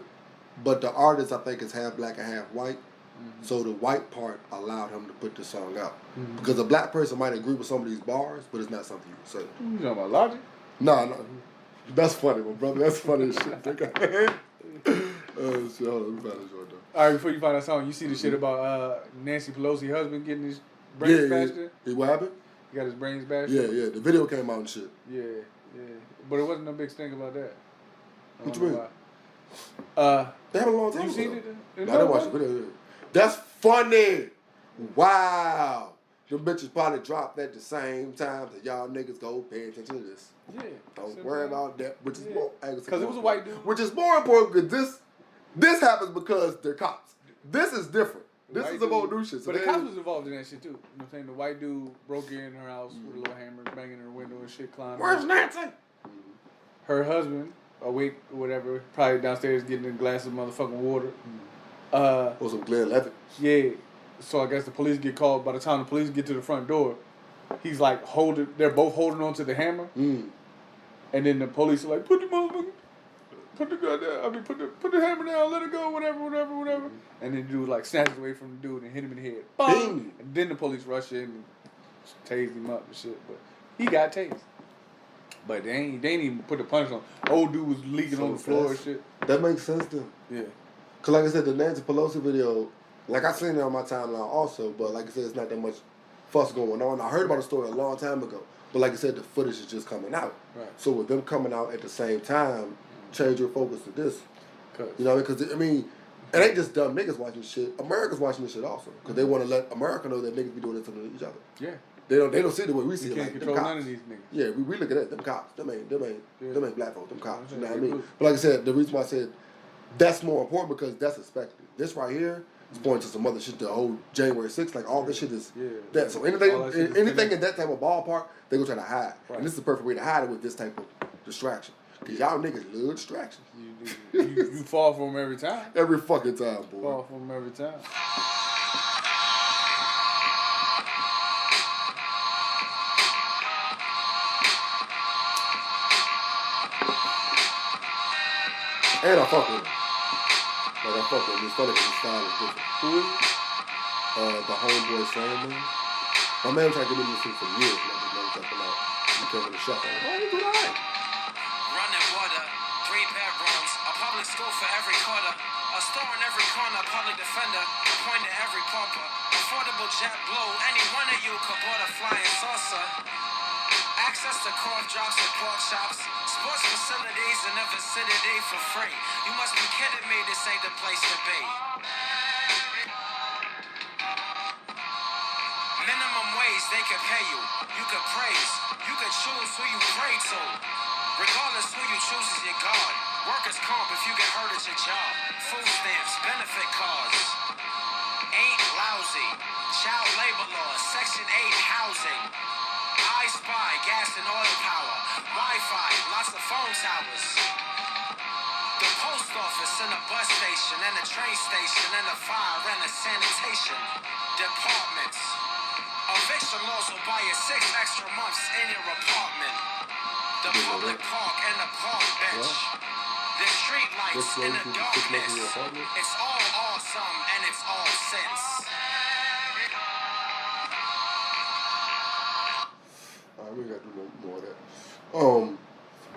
but the artist I think is half black and half white. Mm-hmm. So the white part allowed him to put the song out. Mm-hmm. Because a black person might agree with some of these bars, but it's not something you would say. You talking about Logic? No. That's funny, my brother. That's funny as shit. Hold on, we find this one though. All right, before you find that song, you see the shit about Nancy Pelosi's husband getting his brains bashed in? Yeah. What happened? He got his brains bashed in? Yeah. The video came out and shit. Yeah. But it wasn't no big thing about that. What you mean? They had a long time ago. You seen it? No, I didn't watch the video. That's funny. Wow. Them bitches probably dropped at the same time that y'all niggas go pay attention to this. Yeah. Don't worry about that. Which is more because it was a white dude. Which is more important because this happens because they're cops. This is different. This is some old new shit. So but the cops was involved in that shit too. You know what I'm saying? The white dude broke in her house with a little hammer, banging her window and shit, climbing. Where's Nancy? Her husband, awake or whatever, probably downstairs getting a glass of motherfucking water. Or some Glen Levitt. Yeah. So I guess the police get called. By the time the police get to the front door, he's like they're both holding on to the hammer. And then the police are like, put the motherfucker. put the gun down. I mean, put the hammer down, let it go, whatever. Mm-hmm. And then the dude like snatches away from the dude and hit him in the head. Boom! And then the police rush in and tased him up and shit. But he got tased. But they ain't even put the punch on. Old dude was leaking on the floor and shit. That makes sense to him. Yeah. Cause like I said, the Nancy Pelosi video, like I seen it on my timeline also, but like I said, it's not that much fuss going on. I heard about the story a long time ago, but like I said, the footage is just coming out. Right. So with them coming out at the same time, change your focus to this. You know what I mean? Because I mean, it ain't just dumb niggas watching shit. America's watching this shit also, because they want to let America know that niggas be doing this to each other. Yeah. They don't see the way we see you it. Can't like control them cops. none of these niggas. Yeah, we look at that. Them cops. Them ain't black folks. Them cops. You know what I mean? Good. But like I said, the reason why I said that's more important because that's expected. This right here is pointing to some other shit. The whole January 6th, like all this shit is that. So anything in that type of ballpark, they gonna try to hide. Right. And this is the perfect way to hide it with this type of distraction. Cause y'all niggas love distractions. You fall for them every time. Every fucking time, boy. Fall for them every time. And I fuck with him. Like I fuck with him. It's funny because his style is different. Who is it? The homeboy Sam man. My man tried to get me this shit for years. Like he's never jumping out. He came in the shop. I'm like, oh, he's alright. Running water, 3 bedrooms, a public school for every quarter, a store in every corner, public defender, a point to every pauper, affordable jet blue, any one of you could board a flying saucer. Access to cough drops and pork chops, sports facilities in the vicinity for free. You must be kidding me, this ain't the place to be. Minimum wage, they could pay you. You could praise. You could choose who you pray to. Regardless who you choose is your God. Workers' comp if you get hurt at your job. Food stamps, benefit cards. Ain't lousy. Child labor laws, Section 8 housing. I Spy, gas and oil power. Wi-Fi, lots of phone towers. The post office and a bus station and a train station and a fire and a sanitation departments. Eviction laws will buy you 6 extra months in your apartment. The public park and the park bench. The street lights in the darkness. It's all awesome and it's all sense. Alright, we gotta do no more of that.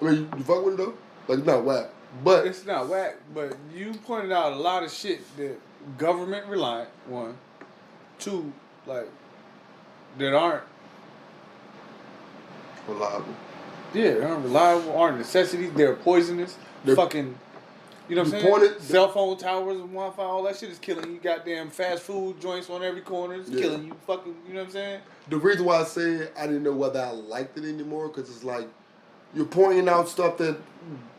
I mean, you fuck with it though? Like, it's not whack. But it's not whack, but you pointed out a lot of shit that government reliant, 1. 2, like, that aren't reliable. Yeah, they aren't reliable, aren't necessities, they're poisonous. They're fucking, you know what I'm saying? Cell phone towers and Wi-Fi, all that shit is killing you. Goddamn fast food joints on every corner is killing you. Fucking, you know what I'm saying? The reason why I said I didn't know whether I liked it anymore, because it's like, you're pointing out stuff that,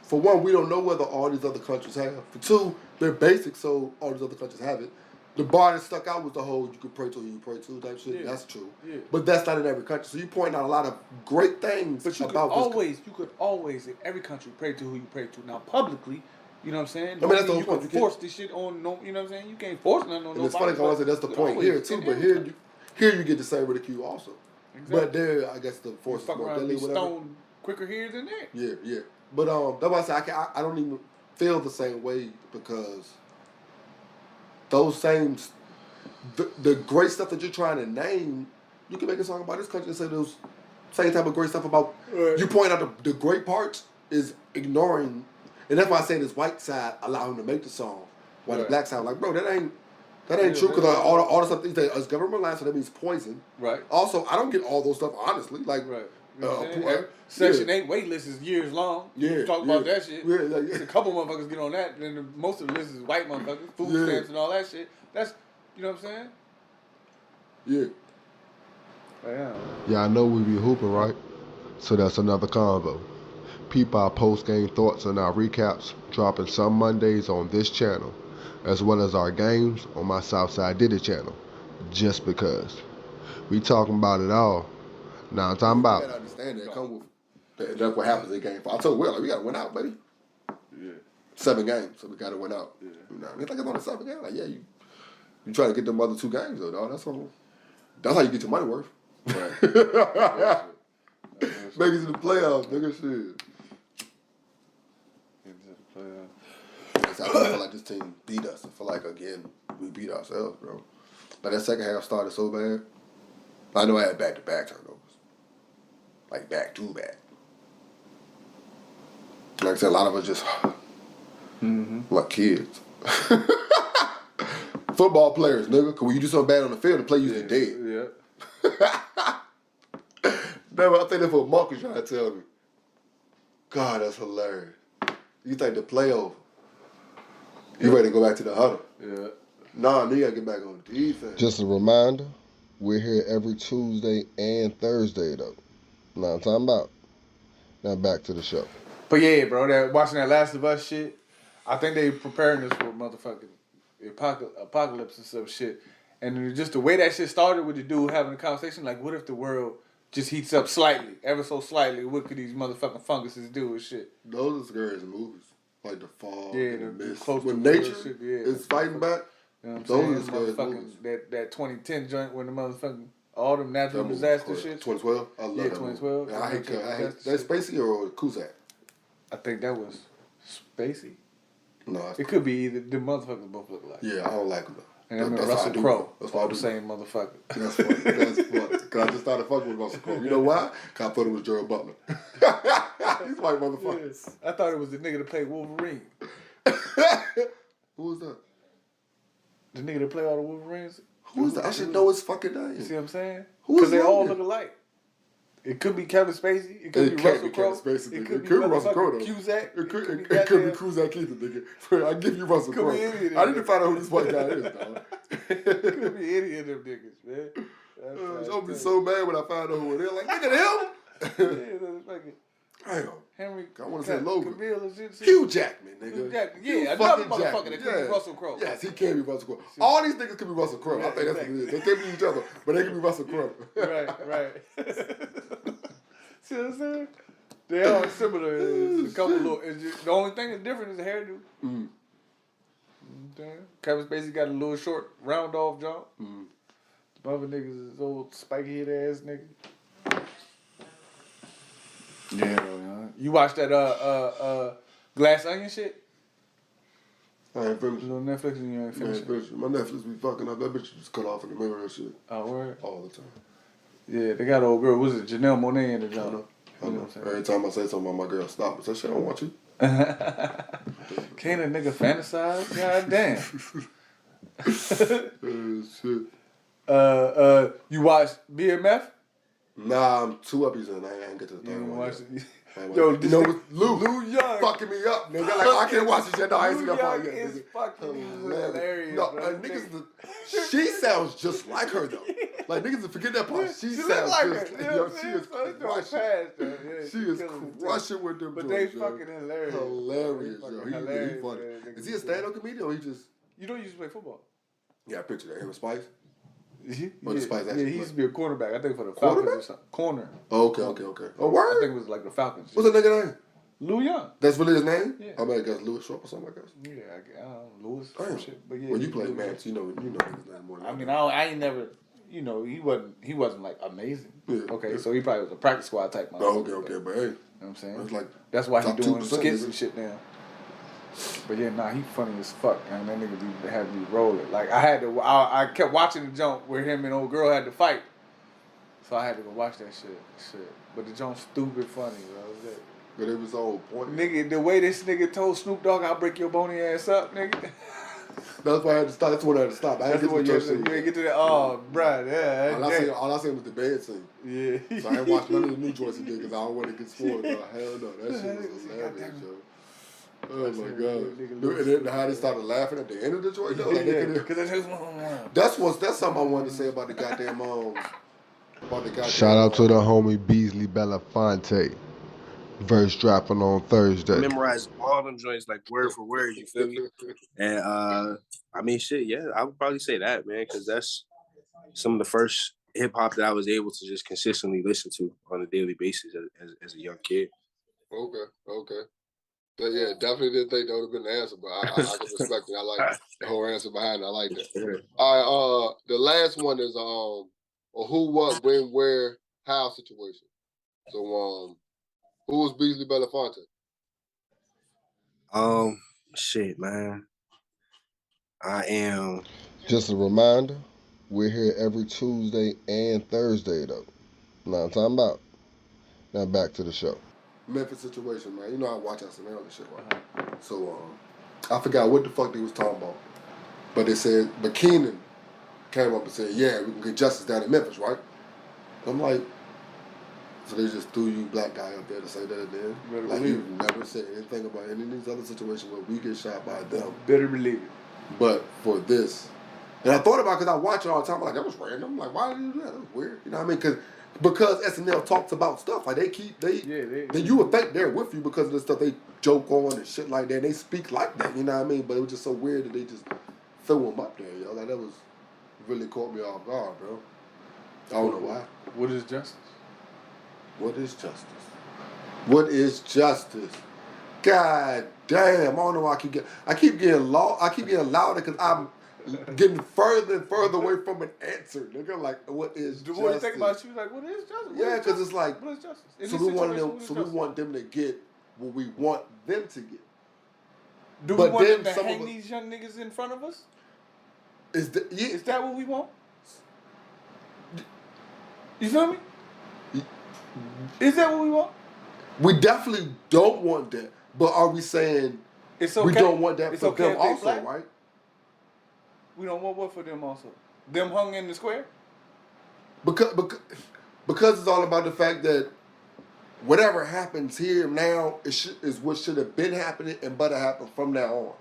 for 1, we don't know whether all these other countries have. For 2, they're basic, so all these other countries have it. The bar that stuck out was the whole you could pray to who you pray to type shit. Yeah. That's true. Yeah. But that's not in every country. So you pointing out a lot of great things but you about you could always in every country pray to who you pray to. Now publicly, you know what I'm saying? I mean, that's the whole you can force this shit on no, you know what I'm saying? You can't force nothing on nobody. It's funny because I said that's the point here too, but here you get the same ridicule also. Exactly. But there, I guess the force is more deadly, whatever. Stone quicker here than there. Yeah, yeah. But that's why I say I don't even feel the same way because those same the great stuff that you're trying to name, you can make a song about this country and say those same type of great stuff about. Right. You point out the great parts is ignoring, and that's why I say this white side allow him to make the song, while the black side like, bro, that ain't true because all the stuff things that us government line, so that means poison. Right. Also, I don't get all those stuff honestly, like. Right. Section 8 wait list is years long. Yeah, talk about that shit. Yeah, a couple motherfuckers get on that, then most of the list is white motherfuckers, food stamps and all that shit. That's, you know what I'm saying? Yeah. Yeah, I know we be hooping, right? So that's another convo. Peep our post-game thoughts and our recaps dropping some Mondays on this channel, as well as our games on my Southside Diddy channel. Just because. We talking about it all. Now I'm talking about. I understand that. Come with that's what happens in game 5. I told Will, like, we gotta win out, buddy. Yeah. 7 games, so we gotta win out. Yeah. You know, it's like it's on the 7th game. Like, yeah, you try to get them other 2 games though, dog. That's how you get your money worth. Right. Make it to the playoffs, nigga. Shit. Into the playoffs. I feel like this team beat us. I feel like, again, we beat ourselves, bro. Like, that second half started so bad. I know I had back-to-back turnovers. Like, back-to-back. Like I said, a lot of us just like kids. Football players, nigga. Because when you do something bad on the field, the play usually dead. Yeah. Never, I think that's what Mark was trying to tell me. God, that's hilarious. You think the play over. You ready to go back to the huddle. Yeah. Nah, you gotta get back on defense. Just a reminder, we're here every Tuesday and Thursday, though. Now I'm talking about. Now back to the show. But yeah, bro, watching that Last of Us shit, I think they preparing us for motherfucking apocalypse and some shit. And just the way that shit started with the dude having a conversation, like, what if the world just heats up slightly, ever so slightly? What could these motherfucking funguses do and shit? Those are scary as movies. Like the fall, and the mist. Close when to nature shit, yeah. is fighting back, you know what I'm those saying? are scary movies. That 2010 joint when the motherfucking all them natural disaster shit. 2012? I love that 2012. I hate that Spacey or Cusack? I think that was Spacey. No. It could be either. The motherfuckers both look like. Yeah, I don't like them though. And I mean Russell Crowe. That's all the same motherfucker. That's funny. That's funny. Because I just started fucking with Russell Crowe. You know why? Because I thought it was Gerald Butler. He's white motherfucker. Yes. I thought it was the nigga that played Wolverine. Who was that? The nigga that played all the Wolverines. Who was that? I should know his fucking name. You see what I'm saying? Who Because is they all that? look alike. It could be Kevin Spacey. It could be Russell Crowe. It could be Russell Crowe. Cusack. It could be Cusack either, nigga. I give you Russell Crowe. I need to find out who this white guy is, dog. It could be any of them niggas, man. I'm gonna be so mad when I find out who it is. Like, nigga, him? Yeah, that's fucking Damn. Henry. I want to say Logan. Camille, Hugh Jackman, nigga. Hugh Jackman. Yeah, Hugh another fucking motherfucker Jackman. that could be Russell Crowe. Yes, he can be Russell Crowe. All these niggas could be Russell Crowe. I think that's what it is. They can be each other, but they can be Russell Crowe. Right. See what I'm saying? They all similar. It's a couple little. The only thing that's different is the hairdo. Mm. Kevin Spacey got a little short, round off jaw. The other niggas is old spiky head ass nigga. Yeah, bro. You watch that Glass Onion shit? I ain't finished. Little Netflix and you ain't finished. My Netflix be fucking up. That bitch just cut off in the middle of that shit. Oh, word? All the time. Yeah, they got an old girl. Was it Janelle Monáe in the job? I know. Every time I say something about my girl, stop. I say, shit, I don't want you. Can't a nigga fantasize? God damn. Shit. You watch BMF? Nah, I'm 2 episodes in. I ain't get to the third one. Watch yet. it. Yo, you know Lou Young fucking me up, nigga. Like, I can't watch this yet. No, I ain't seen that part Young yet. is nigga. fucking hilarious. No, bro. niggas, she sounds just like her though. Like niggas forget that part. She She sounds look like just. her. You know Yo, what I'm she saying? is So it's doing crushing. fast, though. Yeah, She is killing it, too. crushing with them. But joints, they yo. fucking hilarious. Hilarious, They yo. fucking He hilarious, funny. man. Is he a stand-up comedian or he just? You know, he used to play football. Yeah, I picture that. Him and Spice. Yeah, the Spice yeah, actually he play? used to be a quarterback. I think for the Falcons or Quarterback? something. Corner. Oh, okay. Oh, I word. think it was like the Falcons. What's that nigga name? Lou Young. That's really his name? Yeah. I mean, I guess Louis Short or something like that. Yeah, I don't know, Lewis. Damn. Some shit. But yeah, Well, you play Lou man, Young. so you know his name more than I mean, I ain't never, you know, he wasn't like amazing. Yeah, Okay, yeah. so he probably was a practice squad type. Oh, motherfucker, okay, but hey. You know what I'm saying? That's like That's why he top doing 2%, skits nigga. and shit now. But yeah, nah, he funny as fuck, man. That nigga had me rolling. Like I kept watching the jump where him and old girl had to fight. So I had to go watch that shit. But the joint's stupid funny, bro. But it was on point. Nigga, the way this nigga told Snoop Dogg, I'll break your bony ass up, nigga. That's why I had to stop. That's when I had to stop. I had That's to the one get you to the church scene. ain't get to that. Oh, bruh, yeah. All I seen was the bed scene. Yeah. So I ain't watched none of the new joints he did because I don't want to get spoiled. Hell no. That shit was hilarious, yo. Oh my god. And then how they started laughing at the end of the joint though. Like, Yeah, they couldn't- that's something I wanted to say about the goddamn Shout out to the homie Beasley Belafonte. Verse dropping on Thursday. Memorize all them joints like word for word, you feel me? And I mean, shit, yeah, I would probably say that, man, because that's some of the first hip hop that I was able to just consistently listen to on a daily basis as a young kid. Okay. But yeah, definitely didn't think that would have been the answer, but I can respect it. I like the whole answer behind it. I like that. All right, the last one is a who, what, when, where, how situation. So who was Beasley Belafonte? Shit, man. I am. Just a reminder, we're here every Tuesday and Thursday though. Now I'm talking about. Now back to the show. Memphis situation, man. You know I watch SNL and shit, right? So I forgot what the fuck they was talking about. But they said, but Keenan came up and said, yeah, we can get justice down in Memphis, right? I'm like, so they just threw you black guy up there to say that then? Like you never said anything about any of these other situations where we get shot by them. Better believe it. But for this, and I thought about it because I watch it all the time. I'm like, that was random. I'm like, why did you do that? That was weird. You know what I mean? Because SNL talks about stuff. Like you would think they're with you because of the stuff they joke on and shit like that. And they speak like that. You know what I mean? But it was just so weird that they just threw them up there, yo. Like that was really caught me off guard, bro. I don't know why. What is justice? What is justice? What is justice? God damn! I don't know why I keep getting louder because I'm getting further and further away from an answer. Nigga, like, what is the justice? more you think about it, you're like, what is justice? Yeah, because it's like, what is justice? So we want them to get what we want them to get. Do we want them to hang these young niggas in front of us? Is that what we want? You feel me? Is that what we want? We definitely don't want that. But are we saying it's okay? We don't want that it's for okay them also, black? Right? We don't want what for them also? Them hung in the square? Because it's all about the fact that whatever happens here now is what should have been happening and better happen from now on.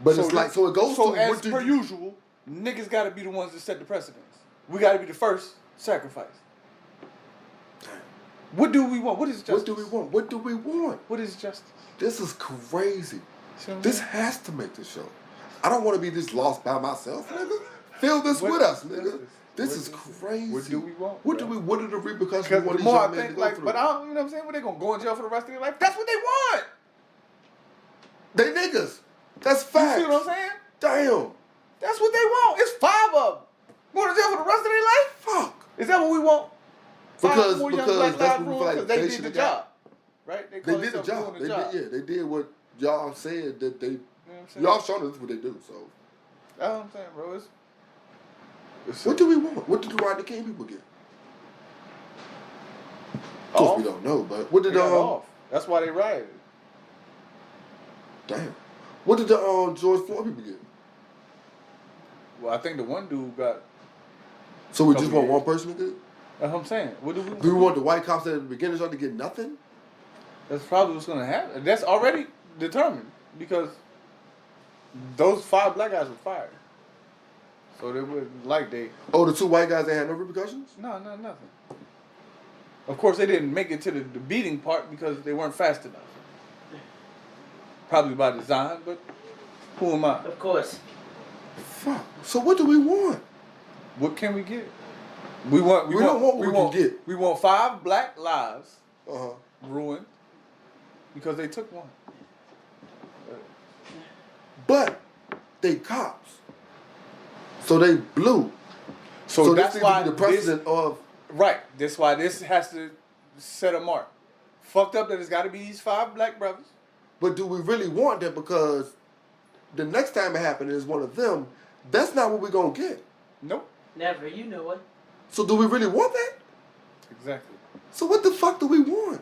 But it's like, so it goes so to... as per usual, niggas got to be the ones that set the precedence. We got to be the first sacrifice. What do we want? What is justice? What do we want? What do we want? What is justice? This is crazy. This has to make the show. I don't want to be this lost by myself, nigga. Feel this with us, nigga. This is crazy. What do we want? What are the repercussions we want the these more young I men think, to go like, through? but I don't, you know what I'm saying? What they gonna go in jail for the rest of their life? That's what they want. They niggas. That's facts. You see what I'm saying? Damn. That's what they want. It's 5 of them. Going to jail for the rest of their life? Fuck. Is that what we want? Because that's what we feel like they did the job. Right? They did the job. They did what y'all said that they... Y'all showed us what they do, so... That's what I'm saying, bro. What do we want? What did the Rodney King people get? Of course, we don't know, but what did That's why they rioted. Damn. What did the George Floyd people get? Well, I think the one dude got... So we just want one person to get it? That's what I'm saying. What do we want the white cops at the beginning to get nothing? That's probably what's going to happen. That's already determined because those 5 black guys were fired. So they wouldn't like they... Oh, the 2 white guys, they had no repercussions? No, nothing. Of course, they didn't make it to the beating part because they weren't fast enough. Probably by design, but who am I? Of course. Fuck. So what do we want? What can we get? We don't want what we can get. We want 5 black lives ruined because they took one. But they cops. So they blue. So that's why the precedent of... Right. That's why this has to set a mark. Fucked up that it's got to be these 5 black brothers. But do we really want that? Because the next time it happens is one of them. That's not what we're going to get. Nope. Never. You know it. So do we really want that? Exactly. So what the fuck do we want?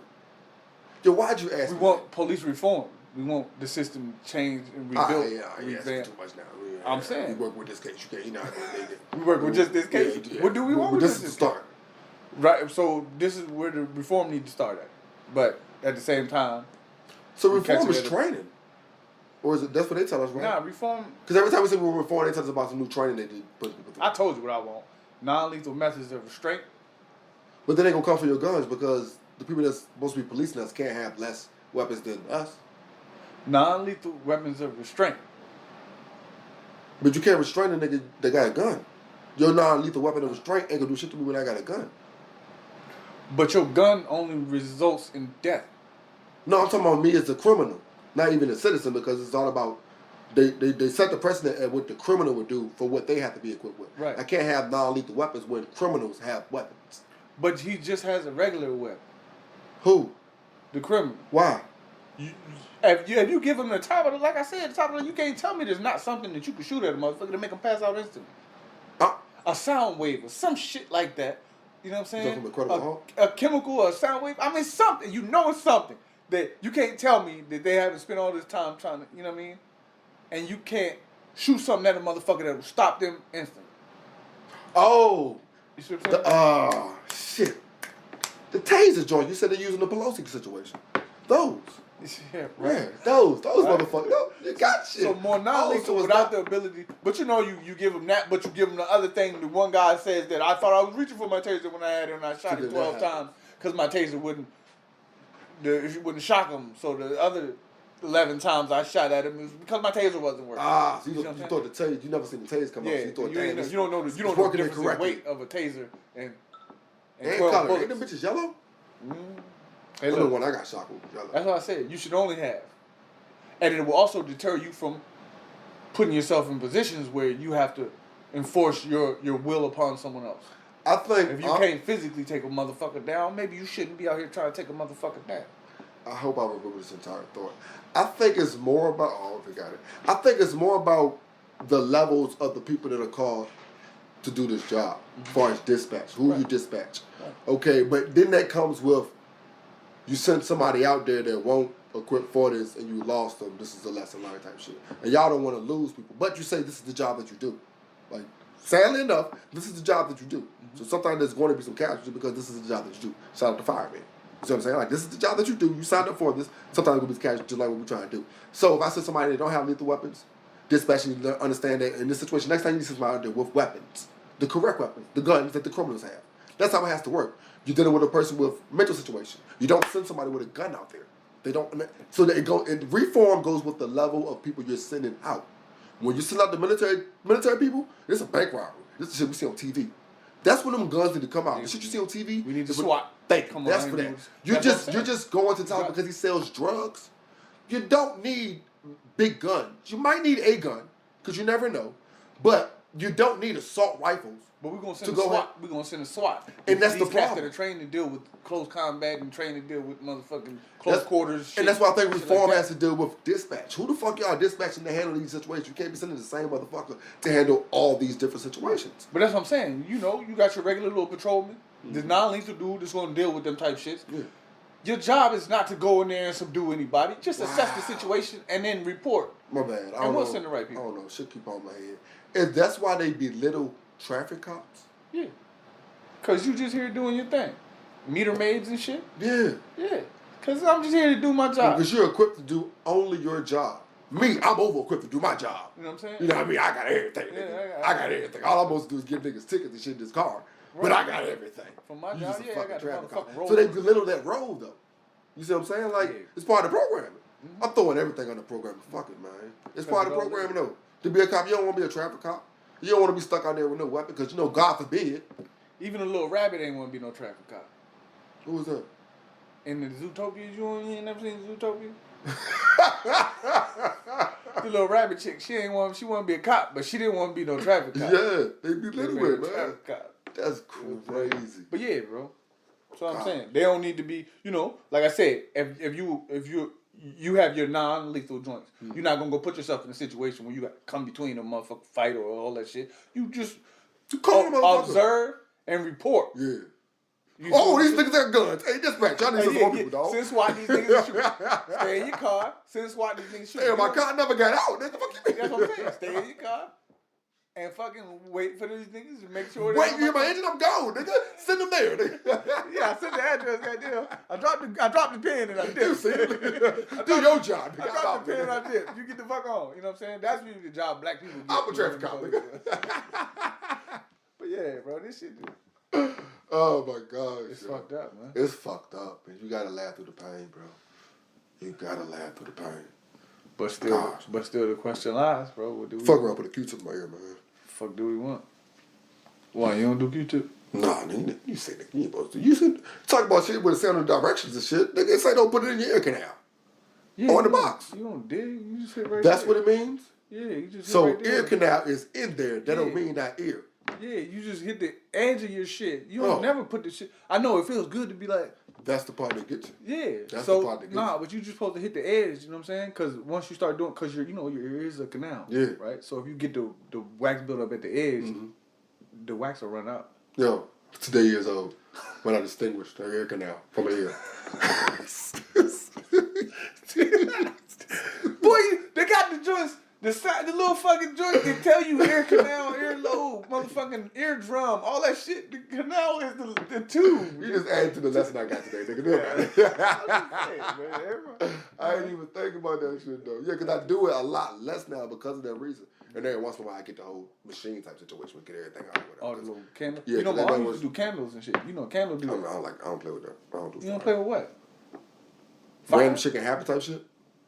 Yo, why'd you ask me? We want police reform. We want the system changed and rebuilt. It's too much now. I'm saying. We work with this case. You can't, we work with just this case? Yeah. What do we want with this? This is the start. Right. So this is where the reform needs to start at. But at the same time. So reform is training. Or is it, that's what they tell us, right? Nah, reform. Because every time we say we reform, they tell us about some new training they did. I told you what I want. Non-lethal methods of restraint. But then they gonna come for your guns because the people that's supposed to be policing us can't have less weapons than us. Non-lethal weapons of restraint. But you can't restrain a nigga that got a gun. Your non-lethal weapon of restraint ain't gonna do shit to me when I got a gun. But your gun only results in death. No, I'm talking about me as a criminal, not even a citizen, because it's all about they set the precedent at what the criminal would do for what they have to be equipped with. Right. I can't have non-lethal weapons when criminals have weapons. But he just has a regular weapon. Who? The criminal. Why? If you give them the top of the, like I said, the top of the, you can't tell me there's not something that you can shoot at a motherfucker to make them pass out instantly. A sound wave or some shit like that. You know what I'm saying? A chemical or a sound wave. I mean, something. You know it's something that you can't tell me that they haven't spent all this time trying to, you know what I mean? And you can't shoot something at a motherfucker that will stop them instantly. Oh. You see what I'm saying? Shit. The taser joint, you said they're using the Pelosi situation. Those. Yeah, right. Yeah, those motherfuckers. No, you got shit. So more non-lethal without the ability, but you know you give them that, but you give them the other thing. The one guy says that I thought I was reaching for my taser when I had it and I shot it 12 times because my taser wouldn't shock him. So the other 11 times I shot at him, it was because my taser wasn't working. So you thought the taser, you never seen the taser come out. So you thought you don't know the difference in weight of a taser and 12 color. bullets. Ain't them bitches yellow? Hey, look, when I got shot with yellow. That's what I said. You should only have. And it will also deter you from putting yourself in positions where you have to enforce your will upon someone else. I think if you can't physically take a motherfucker down, maybe you shouldn't be out here trying to take a motherfucker down. I hope I remember this entire thought. I think it's more about I think it's more about the levels of the people that are called to do this job, as far as dispatch. Who you dispatch. Right. Okay, but then that comes with you send somebody out there that won't equip for this and you lost them. This is a lesson learned type shit. And y'all don't want to lose people. But you say this is the job that you do. Like, sadly enough, this is the job that you do. So sometimes there's going to be some casualties because this is the job that you do. Shout out to firemen. You see what I'm saying? Like, this is the job that you do. You signed up for this. Sometimes there's going to be casualties like what we're trying to do. So if I send somebody that don't have lethal weapons, dispatching, you understand that in this situation, next time you need somebody out there with weapons, the correct weapons, the guns that the criminals have. That's how it has to work. You're dealing with a person with mental situation. You don't send somebody with a gun out there. They don't. So that reform goes with the level of people you're sending out. When you send out the military people, it's a bank robbery. This is shit we see on TV. That's when them guns need to come out. The shit you see on TV. We need to SWAT. That's for that. You're just going to talk because he sells drugs. You don't need big guns. You might need a gun because you never know, but you don't need assault rifles. But we're gonna send a SWAT. We're gonna send a SWAT. And that's the problem. These cats that are trained to deal with close combat and trained to deal with motherfucking close quarters. Shit, and that's why I think reform has to deal with dispatch. Who the fuck y'all dispatching to handle these situations? You can't be sending the same motherfucker to handle all these different situations. But that's what I'm saying. You know, you got your regular little patrolman, the non-lethal dude that's gonna deal with them type shits. Yeah. Your job is not to go in there and subdue anybody. Just assess the situation and then report. My bad. And we'll send the right people. I don't know. Shit keep on my head. If that's why they belittle traffic cops. Yeah. Because you just here doing your thing. Meter maids and shit. Yeah. Yeah. Because I'm just here to do my job. Because you're equipped to do only your job. Me, I'm over-equipped to do my job. You know what I'm saying? You know what I mean? I got everything. Yeah, I got everything. All I'm supposed to do is give niggas tickets and shit in this car. Right. But I got everything. For my job, I got the motherfucking roll. So they belittle that role, though. You see what I'm saying? Like, it's part of the programming. I'm throwing everything on the programming. Fuck it, man. It's part of the programming, though. To be a cop, you don't want to be a traffic cop. You don't want to be stuck out there with no weapon because, you know, God forbid. Even a little rabbit ain't want to be no traffic cop. Who was that? In the Zootopias, you ain't never seen Zootopia? The little rabbit chick, she wanted to be a cop, but she didn't want to be no traffic cop. Yeah, they be little it, man. Cop. That's crazy. But yeah, bro. That's what I'm saying. They don't need to be, you know, like I said, if you have your non-lethal joints, you're not gonna go put yourself in a situation where you got to come between a motherfucking fight or all that shit. You just observe and report. Yeah. These niggas got guns. Hey, dispatch. Y'all need some more people, dog. Since SWAT these niggas shoot. Stay in your car. Since SWAT these niggas shoot. Hey, my car never got out. Nigga, fuck you. That's what I'm saying. Stay in your car. And fucking wait for these niggas to make sure. Wait, you hear my engine? I'm gone, nigga. Send them there, nigga. Yeah, I sent the address, goddamn. I dropped the pen and I did. You see? Do your job, nigga. I dropped the pen and I did. You get the fuck on. You know what I'm saying? That's really the job black people get. I'm a traffic cop, nigga. But yeah, bro, this shit, dude. Oh my God. It's fucked up, man. It's fucked up, man. You gotta laugh through the pain, bro. You gotta laugh through the pain. But still the question lies, bro. What do we fuck around, put a Q-tip in my ear, man. Fuck do we want? Why, you don't do Q-tip? Nah, nigga, you say nigga, you ain't supposed to. You should talk about shit with the sound of directions and shit. Nigga, say don't put it in your ear canal. Yeah, or in the box. You don't dig. You just hit right That's there. what it means? Yeah, you just hit so right there. Ear canal is in there. That don't mean that ear. Yeah, you just hit the edge of your shit. You don't never put the shit. I know it feels good to be like, That's the part that gets you. Yeah. That's so the part that gets you. but you just supposed to hit the edge. You know what I'm saying? Because once you start doing, because your ear is a canal. Yeah. Right. So if you get the wax build up at the edge, the wax will run out. Yo, today years old when I distinguished her ear canal from her ear. Boy, they got the joints. The little fucking joint can tell you ear canal, ear lobe, motherfucking eardrum, all that shit. The canal is the tube. You just added to the lesson I got today, nigga. I ain't even thinking about that shit though. Yeah, because I do it a lot less now because of that reason. And then once in a while I get the whole machine type situation, we get everything out or whatever. Oh, the little candle. Yeah, you know, my mom used was, to do candles and shit. You know, candles do. I don't play with that. I don't do. You don't play with what? Random shit can happen type shit.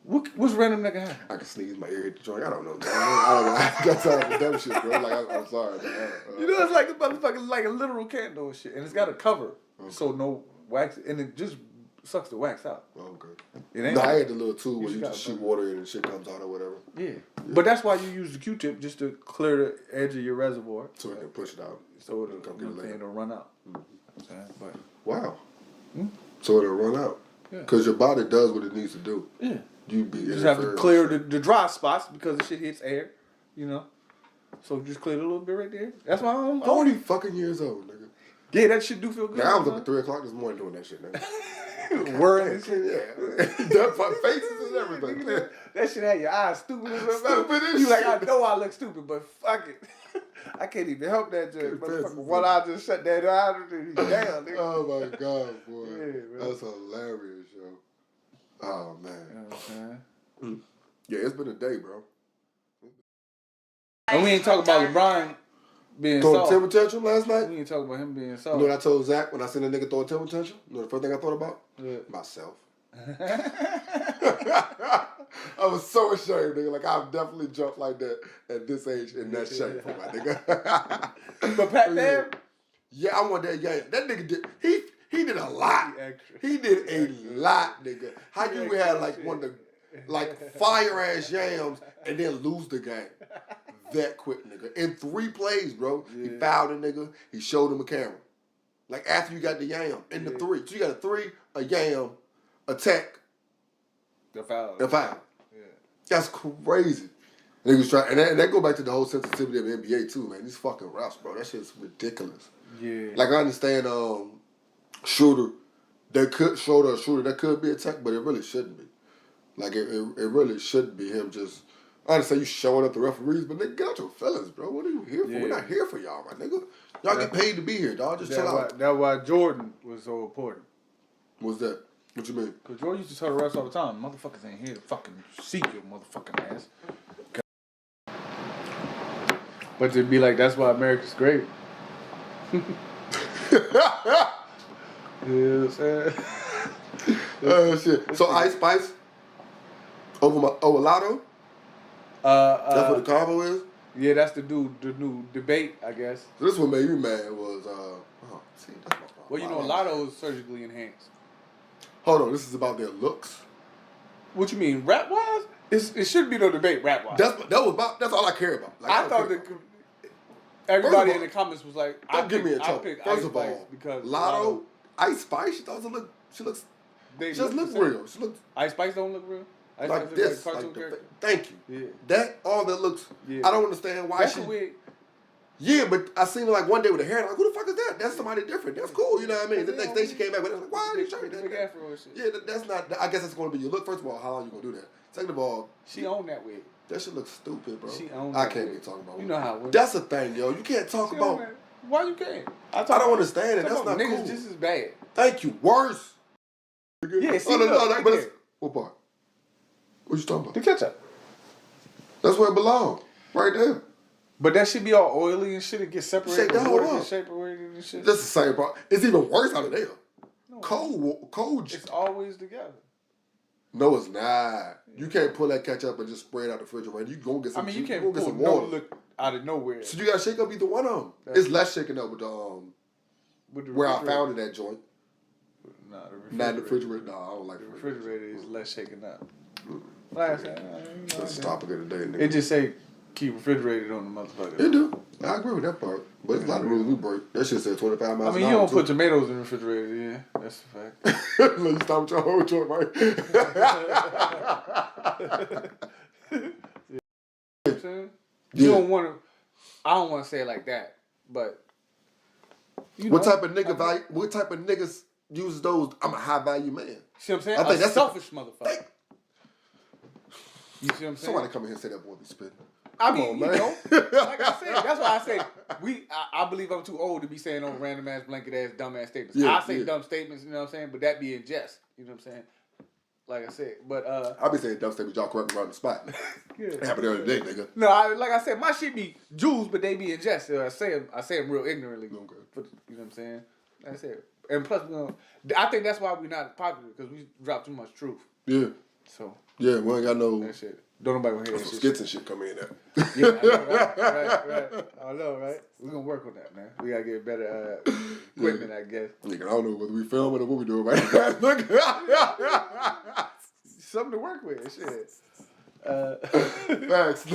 What's random nigga happen? I can sneeze, my ear hit the joint. I don't know. I don't know. That's all the dumb shit, bro. Like I'm sorry. You know, it's like a motherfucking like a literal candle and shit, and it's got a cover, so no wax, and it just sucks the wax out. Okay. It ain't. No, I had the little tool where you got just shoot water in and shit comes out or whatever. Yeah, but that's why you use the Q-tip just to clear the edge of your reservoir, so it can push it out. So it'll run out. But wow. So it'll run out. Yeah. Because your body does what it needs to do. Yeah. You just have to clear the dry spots because the shit hits air, you know. So just clear it a little bit right there. That's why I'm 40 fucking years old, nigga. Yeah, that shit do feel good. Now I was up at 3 o'clock this morning doing that shit, nigga. Whirling and shit. Yeah. That my faces and everything. That shit had your eyes stupid as Stupid as you like, shit. I know I look stupid, but fuck it. I can't even help that joke. Motherfucker, one eye just shut that eye and he's down, nigga. Oh my God, boy. Yeah, that's hilarious, yo. Oh, man. You know what I'm saying? Yeah, it's been a day, bro. And we ain't talking about LeBron being Throwing a soft. temper tantrum last night? We ain't talking about him being soft. You know what I told Zach when I seen a nigga throw a temper tantrum? You know the first thing I thought about? Yeah. Myself. I was so ashamed, nigga. Like, I've definitely jumped like that at this age in that shape, for my nigga. But Pat Bev? Yeah, I want that. Yeah, that nigga did. He did a lot. He did a lot, nigga. How you had like one of the fire ass yams and then lose the game that quick, nigga? In 3 plays, bro. Yeah. He fouled a nigga. He showed him a camera. Like after you got the yam in the 3, so you got a 3, a yam, attack, the foul. Yeah, that's crazy. Niggas try, and that go back to the whole sensitivity of the NBA too, man. These fucking refs, bro. That shit's ridiculous. Yeah. Like I understand, shooter that could be attacked, but it really shouldn't be. Like it really shouldn't be him just. I understand you showing up the referees, but nigga, get out your feelings, bro. What are you here for? Yeah. We're not here for y'all, my nigga. Y'all get paid to be here, dog. Just chill out. That's why Jordan was so important. What's that? What you mean? Because Jordan used to tell the refs all the time, motherfuckers ain't here to fucking see your motherfucking ass. But to be like, that's why America's great. You know what I'm saying? Shit. So Ice Spice over Lotto? That's what the Convo is? Yeah, that's the new debate, I guess. So this one made me mad was see, that's my problem. Well, you know, Lotto is surgically enhanced. Hold on, this is about their looks. What you mean, rap wise? It shouldn't be no debate rap wise. That's all I care about. Like, I thought that everybody in the comments was like, don't give me a trouble. First of all, because Lotto, Ice Spice, she looks real. She looks Ice Spice don't look real. Ice like Spice this. like cartoon character. Thank you. Yeah. That looks. Yeah. I don't understand why That's she. weird. Yeah, but I seen her like one day with her hair. I'm like, who the fuck is that? That's somebody different. That's cool. You know what I mean? The next day she came back with it. I was like, why are you trying Big that? afro and shit. Yeah, that's not. I guess that's going to be your look. First of all, how long you gonna do that? Second of all, She owned that wig. that shit looks stupid, bro. She owned I that can't wig. be talking about. You know how it works. That's the thing, yo. You can't talk She about. owned that. Why you can't? I don't understand it. That's not niggas cool. just as bad. Thank you. Worse. Yeah, see, no, look, right but there. what part? What you talking about? The ketchup. That's where it belongs. Right there. But that should be all oily and shit. It gets separated. Shake that the whole water up. gets separated and shit. That's the same part. It's even worse out of there. No, Cold. It's always together. No, it's not. You can't pull that ketchup and just spray it out the refrigerator. You gonna get some. You can't gonna get pull some no water. look out of nowhere. So you gotta shake up either one of them. It's less shaking up with the where I found it at joint. Nah, Not the refrigerator. No, I don't like the the refrigerator. Is less shaken up. Last time, That's the topic of the day, nigga. It just say keep refrigerated on the motherfucker. It do. I agree with that part. But there's a lot of rules we break. That shit said 25 miles I an mean, hour. you don't too. put tomatoes in the refrigerator, yeah. That's a fact. Let you stop with your whole truck, right? You know what I'm saying? You don't want to. I don't want to say it like that, but what type of niggas use those? I'm a high value man. See what I'm saying? I think a that's selfish motherfucker. You see what I'm saying? Somebody come in here and say that boy be spitting. I mean, on, you man. know, like I said, that's why I say I believe I'm too old to be saying those random ass, blanket ass, dumb ass statements. Yeah, I say dumb statements, you know what I'm saying, but that be in jest. You know what I'm saying? Like I said, but I be saying dumb statements, y'all correct me right on the spot. yeah. It happened the other day, nigga. No, like I said, my shit be jewels, but they be in jest. So I say them real ignorantly. Okay. But, you know what I'm saying? That's it. And plus, I think that's why we're not popular because we drop too much truth. Yeah. So yeah, we ain't got no. That shit. Don't nobody want to hear that Some shit. skits and shit come in there. Yeah, I know, right. I know, right? We're gonna work on that, man. We gotta get better equipment, I guess. Nigga, I don't know whether we filming or what we doing right now. Look. Something to work with, shit. Facts.